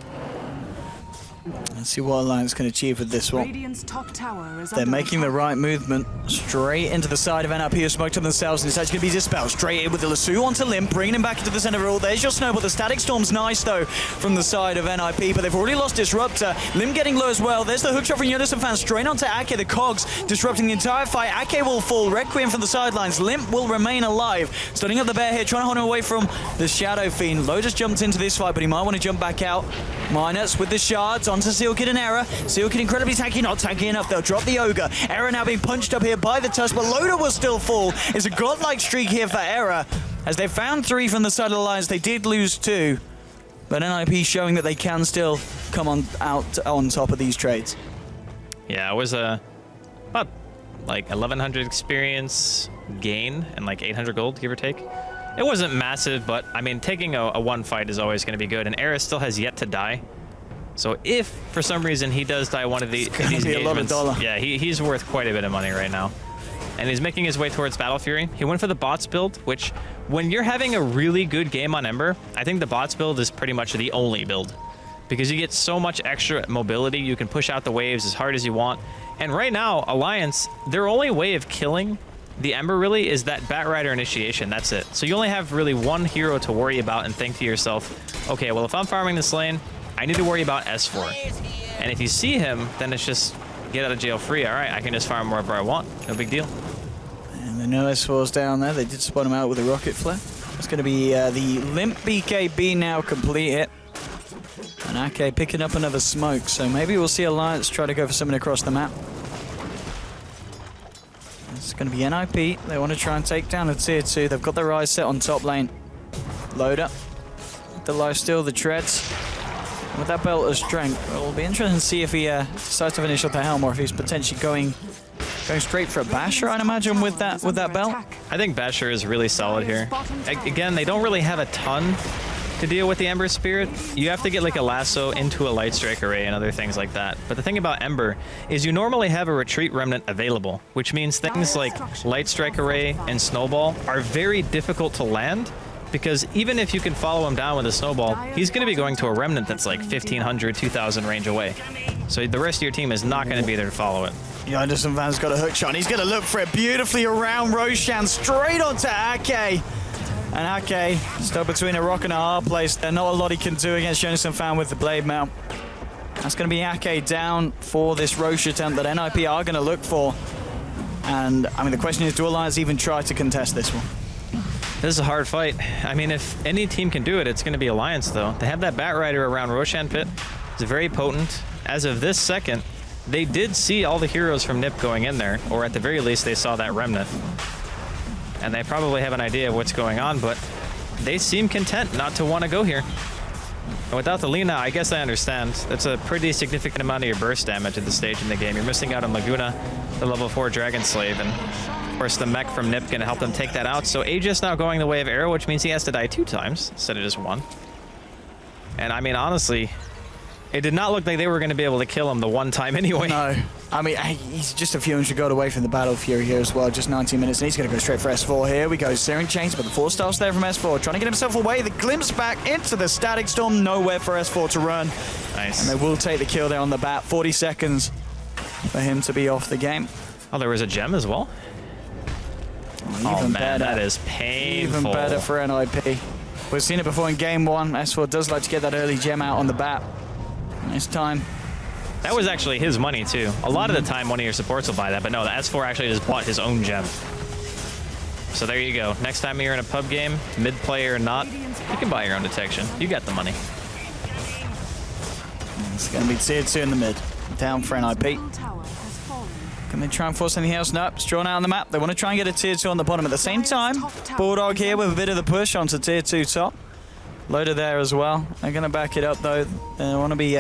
Let's see what Alliance can achieve with this one. Radiant's top tower is They're under making the attack. right movement straight into the side of NRP, who smoked on themselves, and it's actually going to be Dispel straight in with the Lasso onto Limp, bringing him back into the center of it all. There's your snowball. The Static Storm's nice, though, from the side of NIP, but they've already lost Disruptor. Limp getting low as well. There's the hook shot from Jonas and Fan straight onto Ake. The Cogs disrupting the entire fight. Ake will fall. Requiem from the sidelines. Limp will remain alive. Starting up the bear here, trying to hold him away from the Shadow Fiend. Low just jumped into this fight, but he might want to jump back out. Minus with the shards onto Seal Kid and Era. Seal Kid incredibly tanky, not tanky enough. They'll drop the Ogre. Era now being punched up here by the Tusk, but Loda will still fall. It's a godlike streak here for Era. As they found 3 from the side of the Alliance, they did lose 2. But NIP showing that they can still come out on top of these trades. Yeah, it was about like 1,100 experience gain and like 800 gold, give or take. It wasn't massive, but I mean, taking a one fight is always going to be good. And Era still has yet to die. So if for some reason he does die one of these engagements, yeah, he's worth quite a bit of money right now. And he's making his way towards Battle Fury. He went for the bots build, which when you're having a really good game on Ember, I think the bots build is pretty much the only build, because you get so much extra mobility. You can push out the waves as hard as you want. And right now, Alliance, their only way of killing the Ember really is that Batrider initiation. That's it. So you only have really one hero to worry about and think to yourself, okay, well, if I'm farming this lane, I need to worry about S4. And if you see him, then it's just get out of jail free. All right, I can just farm wherever I want. No big deal. And the no S4's down there. They did spot him out with a rocket flare. It's going to be the Limp BKB now complete hit. And Ake picking up another smoke. So maybe we'll see Alliance try to go for something across the map. It's going to be NIP. They want to try and take down the tier 2. They've got their eyes set on top lane. Loda. The lifesteal, the treads. And with that belt of strength, it'll be interesting to see if he decides to finish off the helm, or if he's potentially going straight for a Basher, I'd imagine, with that belt. I think Basher is really solid here. Again, they don't really have a ton to deal with the Ember Spirit. You have to get like a lasso into a Light Strike Array and other things like that. But the thing about Ember is you normally have a Retreat Remnant available, which means things like Light Strike Array and Snowball are very difficult to land, because even if you can follow him down with a Snowball, he's going to be going to a Remnant that's like 1,500, 2,000 range away. So the rest of your team is not going to be there to follow it. Anderson Van's got a hook shot. He's going to look for it beautifully around Roshan, straight onto Ake. And Ake still between a rock and a hard place. There's not a lot he can do against Jonathan Fan with the blade mail. That's going to be Ake down for this Roche attempt that NIP are going to look for. And, I mean, the question is, do Alliance even try to contest this one? This is a hard fight. I mean, if any team can do it, it's going to be Alliance, though. They have that Bat Rider around Roshan Pit. It's very potent. As of this second, they did see all the heroes from NIP going in there, or at the very least, they saw that Remnant. And they probably have an idea of what's going on, but they seem content not to want to go here. And without the Lina, I guess I understand. That's a pretty significant amount of your burst damage at this stage in the game. You're missing out on Laguna, the level 4 Dragon Slave, and of course the mech from NIP gonna help them take that out. So Aegis now going the way of Arrow, which means he has to die 2 times instead of just 1. And I mean, honestly, it did not look like they were going to be able to kill him the one time anyway. No. I mean, he's just a few hundred gold away from the Battle Fury here as well. Just 19 minutes, and he's going to go straight for S4 here. We go Searing Chains, but the 4-star's there from S4. Trying to get himself away. The glimpse back into the Static Storm. Nowhere for S4 to run. Nice. And they will take the kill there on the bat. 40 seconds for him to be off the game. Oh, there was a gem as well? Oh, man, better. that is painful. Even better for NIP. We've seen it before in game 1. S4 does like to get that early gem out on the bat. Nice time. That was actually his money, too. A lot of the time, one of your supports will buy that, but no, the S4 actually just bought his own gem. So there you go. Next time you're in a pub game, mid player or not, you can buy your own detection. You got the money. It's going to be tier 2 in the mid. Down for NIP. Can they try and force anything else? Nope, it's drawn out on the map. They want to try and get a tier 2 on the bottom at the same time. Bulldog here with a bit of the push onto tier 2 top. Loader there as well. They're going to back it up though. They want to be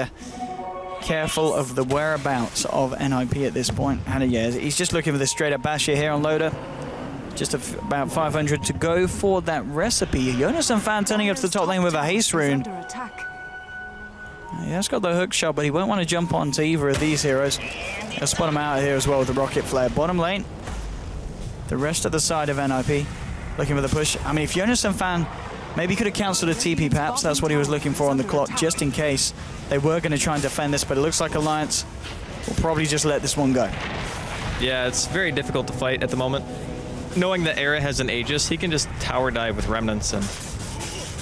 careful of the whereabouts of NIP at this point. And yeah, he's just looking for the straight up basher here on Loader. Just about 500 to go for that recipe. Jonas and Fan turning up to the top lane with a haste rune. He has got the hook shot, but he won't want to jump onto either of these heroes. He'll spot him out here as well with the rocket flare. Bottom lane. The rest of the side of NIP looking for the push. I mean, if Jonas and Fan maybe could have cancelled a TP perhaps, that's what he was looking for on the clock, just in case they were going to try and defend this, but it looks like Alliance will probably just let this one go. Yeah, it's very difficult to fight at the moment. Knowing that Era has an Aegis, he can just tower dive with Remnants, and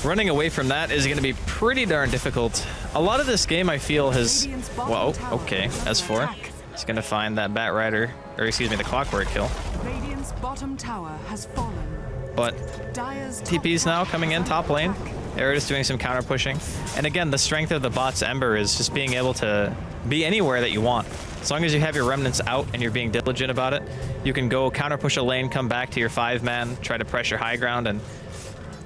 running away from that is going to be pretty darn difficult. A lot of this game I feel has... Whoa, okay, S4. He's going to find that Bat Rider, or excuse me, the Clockwork kill. Radiant's bottom tower has fallen. But TP's now coming in top lane. Era is doing some counter pushing. And again, the strength of the bot's Ember is just being able to be anywhere that you want. As long as you have your Remnants out and you're being diligent about it, you can go counter push a lane, come back to your 5-man, try to pressure high ground, and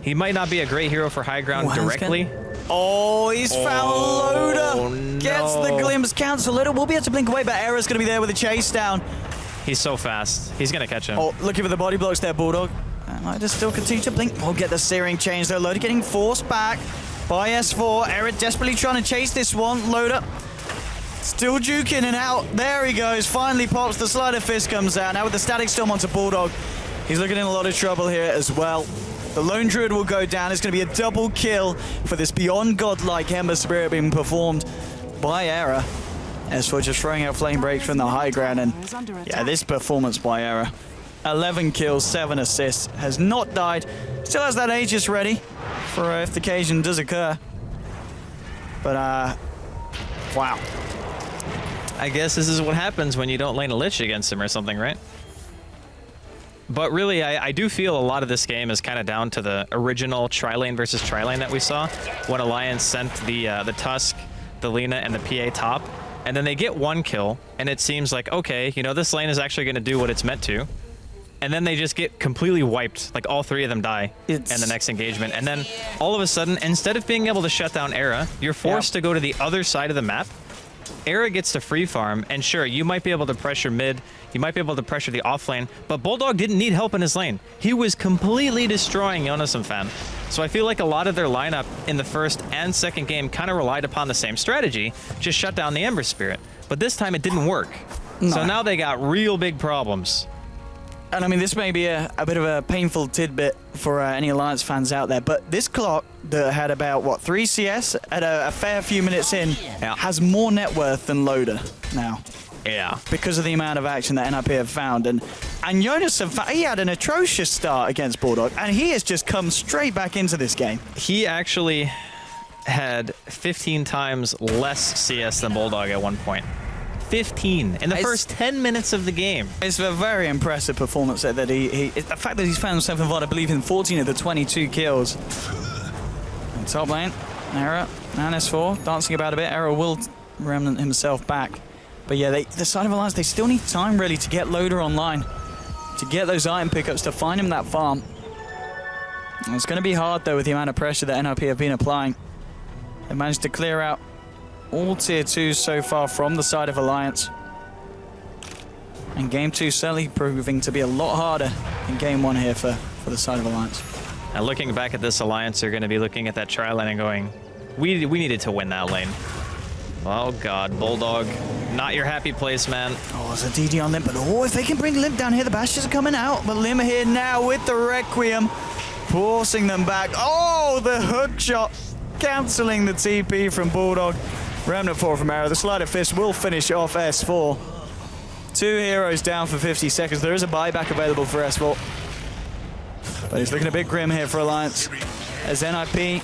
he might not be a great hero for high ground directly. Oh, he's found Loader. No. Gets the glimpse cancel. Loader will be able to blink away, but Era's going to be there with a chase down. He's so fast. He's going to catch him. Oh, looking for the body blocks there, Bulldog. Might just still continue to blink. We'll get the Searing Chains though. Loader getting forced back by S4. Era desperately trying to chase this one. Loader still juking and out. There he goes. Finally pops. The Slider Fist comes out. Now with the Static Storm onto Bulldog. He's looking in a lot of trouble here as well. The Lone Druid will go down. It's going to be a double kill for this beyond godlike Ember Spirit being performed by Era. S4 just throwing out flame breaks from the high ground. And yeah, this performance by Era. 11 kills, 7 assists, has not died, still has that Aegis ready for if the occasion does occur. But, wow. I guess this is what happens when you don't lane a Lich against him or something, right? But really, I do feel a lot of this game is kind of down to the original tri-lane versus tri-lane that we saw when Alliance sent the Tusk, the Lina, and the PA top. And then they get one kill, and it seems like, okay, you know, this lane is actually going to do what it's meant to. And then they just get completely wiped. Like, all 3 of them die in the next engagement. And then, all of a sudden, instead of being able to shut down Era, you're forced to go to the other side of the map. Era gets to free farm, and sure, you might be able to pressure mid, you might be able to pressure the off lane, but Bulldog didn't need help in his lane. He was completely destroying Jonas and Fan. So I feel like a lot of their lineup in the first and second game kind of relied upon the same strategy, just shut down the Ember Spirit. But this time it didn't work. No. So now they got real big problems. And I mean, this may be a bit of a painful tidbit for any Alliance fans out there, but this clock that had about, what, 3 CS at a fair few minutes in has more net worth than Loader now. Yeah. Because of the amount of action that NIP have found. And Jonas, he had an atrocious start against Bulldog, and he has just come straight back into this game. He actually had 15 times less CS than Bulldog at one point. 15 in the first 10 minutes of the game. It's a very impressive performance that the fact that he's found himself involved, I believe, in 14 of the 22 kills. And top lane, Era and S4 dancing about a bit. Era will remnant himself back. But yeah, the side of Alliance, they still need time really to get Loader online, to get those item pickups, to find him that farm. And it's going to be hard though with the amount of pressure that NIP have been applying. They managed to clear out all tier 2s so far from the side of Alliance. And game 2 certainly proving to be a lot harder than game 1 here for the side of Alliance. And looking back at this Alliance, they're going to be looking at that tri lane and going, we needed to win that lane. Oh god, Bulldog, not your happy place, man. Oh, there's a DD on Limp, but if they can bring Limp down here, the bashes are coming out. But Limp here now with the Requiem, forcing them back. Oh, the hook shot, cancelling the TP from Bulldog. Remnant 4 from Arrow. The Sleight of Fist will finish off S4. 2 heroes down for 50 seconds. There is a buyback available for S4. But he's looking a bit grim here for Alliance. As NIP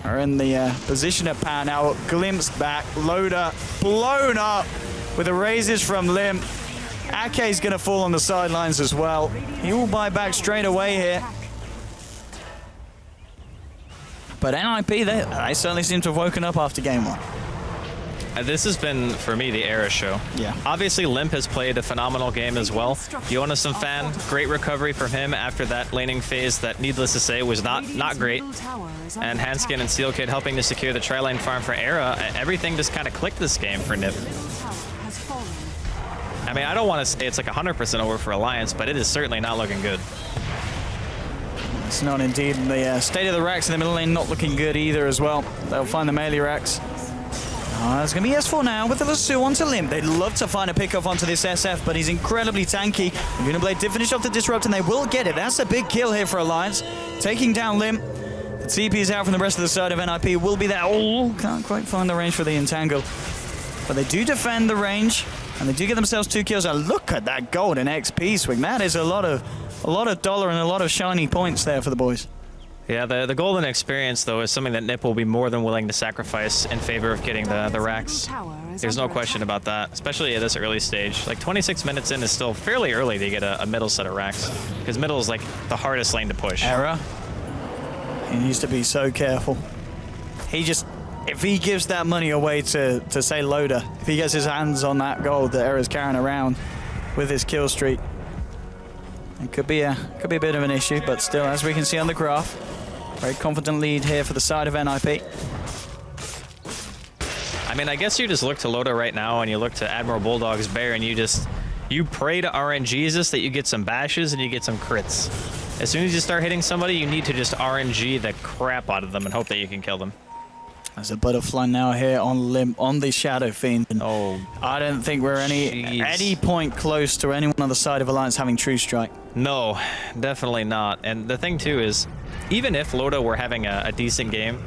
are in the position of power now. Glimpsed back. Loader blown up with the raises from Limp. Ake's going to fall on the sidelines as well. He will buy back straight away here. But NIP, they certainly seem to have woken up after game 1. This has been, for me, the Era show. Yeah. Obviously, Limp has played a phenomenal game as well. Jonas and Fan, great recovery from him after that laning phase that, needless to say, was not great. And Hanskin and Steel Kid helping to secure the tri-lane farm for Era. Everything just kind of clicked this game for Nip. I mean, I don't want to say it's like 100% over for Alliance, but it is certainly not looking good. It's not indeed. The state of the racks in the middle lane not looking good either as well. They'll find the melee racks. It's going to be S4 now with the lasso onto Limp. They'd love to find a pickup onto this SF, but he's incredibly tanky. Uniblade did finish off the Disrupt, and they will get it. That's a big kill here for Alliance. Taking down Limp. The TP is out from the rest of the side of NIP. Will be there. Oh, can't quite find the range for the Entangle. But they do defend the range, and they do get themselves 2 kills. And look at that golden XP swing. That is a lot of dollar and a lot of shiny points there for the boys. Yeah, the golden experience, though, is something that Nip will be more than willing to sacrifice in favor of getting the racks. There's no question about that, especially at this early stage. Like, 26 minutes in is still fairly early to get a middle set of racks, because middle is, like, the hardest lane to push. Era. He needs to be so careful. If he gives that money away to say Loader, if he gets his hands on that gold that Era's carrying around with his kill streak, it could be a bit of an issue, but still, as we can see on the graph, very confident lead here for the side of NIP. I mean, I guess you just look to Loda right now, and you look to Admiral Bulldog's Bear, and you pray to RNGesus that you get some bashes and you get some crits. As soon as you start hitting somebody, you need to just RNG the crap out of them and hope that you can kill them. There's a butterfly now here on Limp on the Shadow Fiend. Oh, I don't think we're any point close to anyone on the side of Alliance having True Strike. No, definitely not. And the thing, too, is even if Loda were having a decent game,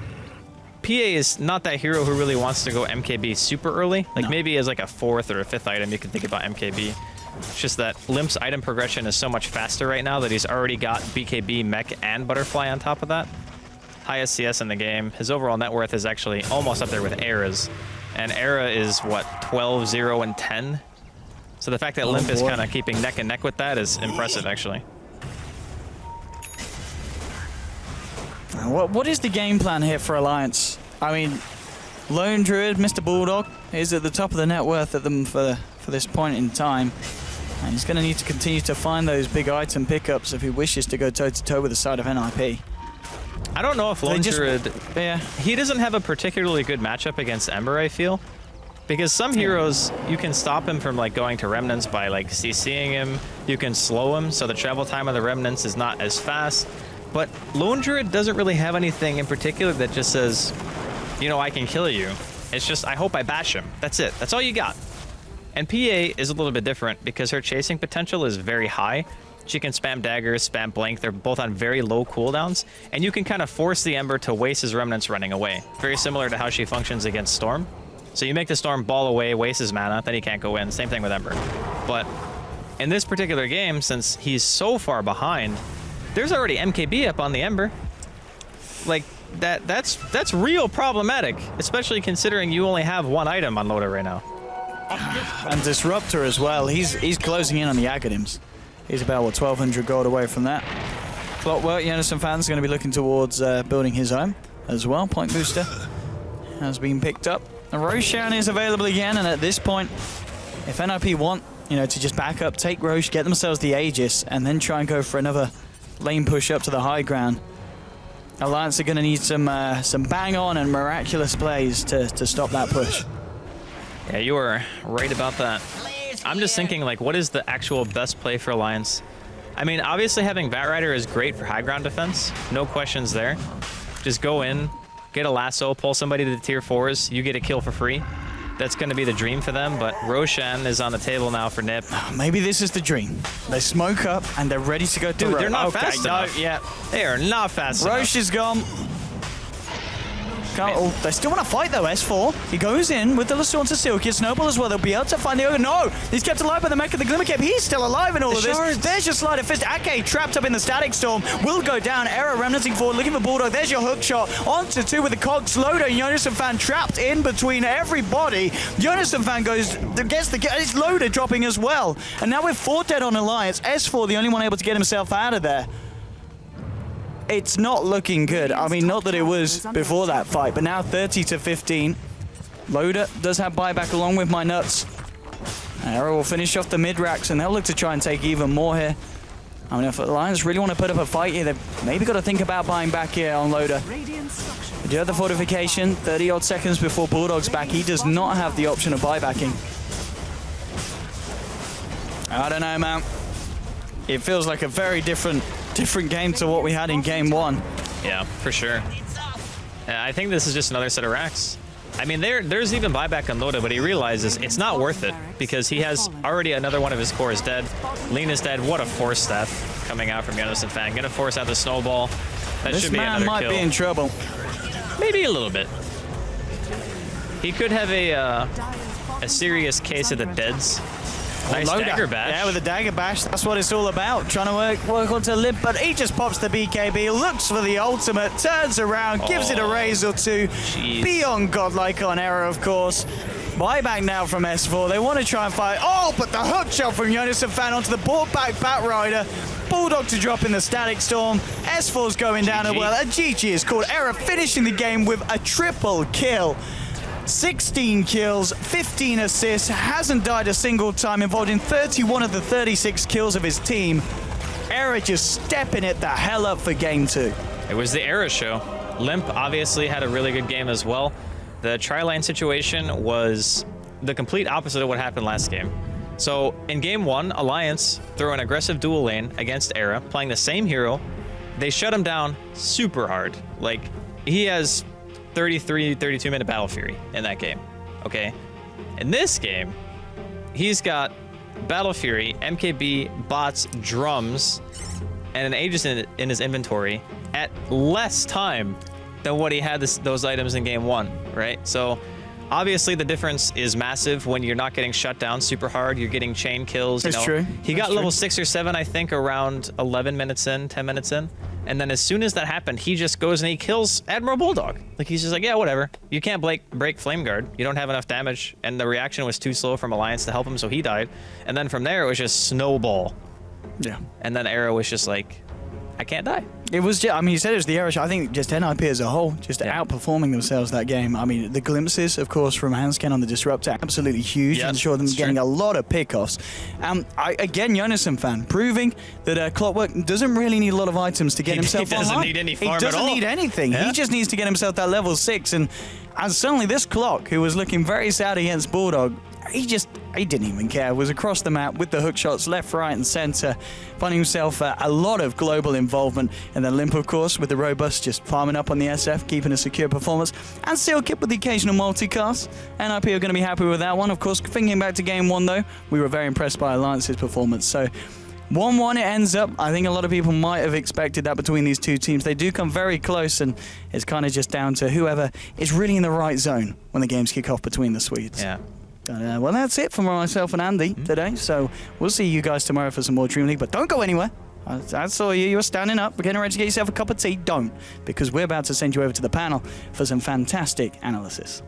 PA is not that hero who really wants to go MKB super early. Like, maybe as like a 4th or a 5th item, you can think about MKB. It's just that Limp's item progression is so much faster right now that he's already got BKB, Mech, and Butterfly on top of that. Highest CS in the game. His overall net worth is actually almost up there with Era's. And Era is, what, 12, 0, and 10? So the fact that Limp is kind of keeping neck and neck with that is impressive, actually. What is the game plan here for Alliance? I mean, Lone Druid, Mr. Bulldog, is at the top of the net worth at them for this point in time. And he's going to need to continue to find those big item pickups if he wishes to go toe-to-toe with the side of NIP. I don't know if Lone Druid... Yeah, he doesn't have a particularly good matchup against Ember, I feel. Because some heroes, you can stop him from like going to Remnants by like CCing him. You can slow him, so the travel time of the Remnants is not as fast. But Lone Druid doesn't really have anything in particular that just says, you know, I can kill you. It's just, I hope I bash him. That's it. That's all you got. And PA is a little bit different because her chasing potential is very high. She can spam daggers, spam blink. They're both on very low cooldowns, and you can kind of force the Ember to waste his remnants running away. Very similar to how she functions against Storm. So you make the Storm ball away, waste his mana, then he can't go in. Same thing with Ember. But in this particular game, since he's so far behind, there's already MKB up on the Ember. Like, that's real problematic, especially considering you only have one item on Loda right now. And Disruptor as well. He's closing in on the Aghanim's. He's about, what, 1,200 gold away from that. Clockwork, Jonathan Fan's going to be looking towards building his own as well. Point booster has been picked up. Roshan is available again, and at this point, if NIP want, to just back up, take Roche, get themselves the Aegis, and then try and go for another lane push up to the high ground, Alliance are going to need some bang-on and miraculous plays to stop that push. Yeah, you are right about that. I'm just thinking, like, what is the actual best play for Alliance? I mean, obviously having Batrider is great for high ground defense. No questions there. Just go in, get a lasso, pull somebody to the tier 4s, you get a kill for free. That's going to be the dream for them, but Roshan is on the table now for Nip. Maybe this is the dream. They smoke up and they're ready to go through. Dude, they're not fast enough. Yeah. They are not fast enough. Roche is gone. Oh, they still want to fight though, S4. He goes in with the Lasso to Silky, Snowball as well. They'll be able to find the Ogre. No! He's kept alive by the mech of the Glimmer Cape. He's still alive in all of this. There's your Sleight of Fist. Ake trapped up in the Static Storm. Will go down. Error remnanting forward, looking for Bulldog. There's your hook shot. Onto 2 with the Cogs. Loader and Jonathan Fan trapped in between everybody. Jonathan Fan gets the it's Loader dropping as well. And now with 4 dead on Alliance, S4 the only one able to get himself out of there. It's not looking good. I mean, not that it was before that fight, but now 30 to 15. Loader does have buyback along with my nuts. Arrow will finish off the mid-racks, and they'll look to try and take even more here. I mean, if Alliance really want to put up a fight here, they've maybe got to think about buying back here on Loader. They do have the fortification, 30-odd seconds before Bulldog's back. He does not have the option of buybacking. I don't know, man. It feels like a very different game to what we had in game 1. Yeah, for sure. I think this is just another set of racks. I mean, there's even buyback on Loda, but he realizes it's not worth it because he has already another one of his cores dead. Lean is dead. What a force staff coming out from Jonathan Fan. Gonna force out the snowball. That should be another kill. This man might be in trouble. Maybe a little bit. He could have a serious case of the deads. Nice dagger bash. Yeah, with the dagger bash, that's what it's all about. Trying to work onto Limp, but he just pops the BKB, looks for the ultimate, turns around, gives it a raise or two. Jeez. Beyond godlike on Error, of course. Buyback now from S4. They want to try and fight. Oh, but the hook shot from Jonathan Fan onto the board back Batrider. Bulldog to drop in the Static Storm. S4's going down as well. A GG is called. Error finishing the game with a triple kill. 16 kills, 15 assists, hasn't died a single time, involved in 31 of the 36 kills of his team. Error just stepping it the hell up for game 2. It was the Error show. Limp obviously had a really good game as well. The tri-lane situation was the complete opposite of what happened last game. So in game 1, Alliance threw an aggressive dual lane against Error, playing the same hero. They shut him down super hard. Like, he has 32 minute Battle Fury in that game, okay? In this game, he's got Battle Fury, MKB, bots, drums, and an Aegis in his inventory at less time than what he had those items in game 1, right? So obviously the difference is massive when you're not getting shut down super hard, you're getting chain kills. That's true. He got level 6 or 7, I think, around 11 minutes in, 10 minutes in. And then as soon as that happened, he just goes and he kills Admiral Bulldog. Like, he's just like, yeah, whatever. You can't break Flame Guard. You don't have enough damage. And the reaction was too slow from Alliance to help him, so he died. And then from there, it was just snowball. Yeah. And then Arrow was just like, I can't die. It was just, I mean, you said it was the Error show. I think just NIP as a whole, just outperforming themselves that game. I mean, the glimpses, of course, from Hansken on the Disruptor, absolutely huge. Yep, I'm sure them getting a lot of pickoffs. Again, Jonathan Fan, proving that Clockwork doesn't really need a lot of items to get himself online. He doesn't need any farm at all. He doesn't need anything. Yeah. He just needs to get himself that level 6. And suddenly this Clock, who was looking very sad against Bulldog, he didn't even care. Was across the map with the hook shots left, right, and center, finding himself a lot of global involvement. And then Limp, of course, with the robust, just farming up on the SF, keeping a secure performance, and still kept with the occasional multicast. NIP are going to be happy with that one. Of course, thinking back to game 1, though, we were very impressed by Alliance's performance. So 1-1 it ends up. I think a lot of people might have expected that between these two teams. They do come very close, and it's kind of just down to whoever is really in the right zone when the games kick off between the Swedes. Yeah. Well, that's it for myself and Andy today. So we'll see you guys tomorrow for some more Dream League, but don't go anywhere. I saw you. You were standing up. We're getting ready to get yourself a cup of tea. Don't, because we're about to send you over to the panel for some fantastic analysis.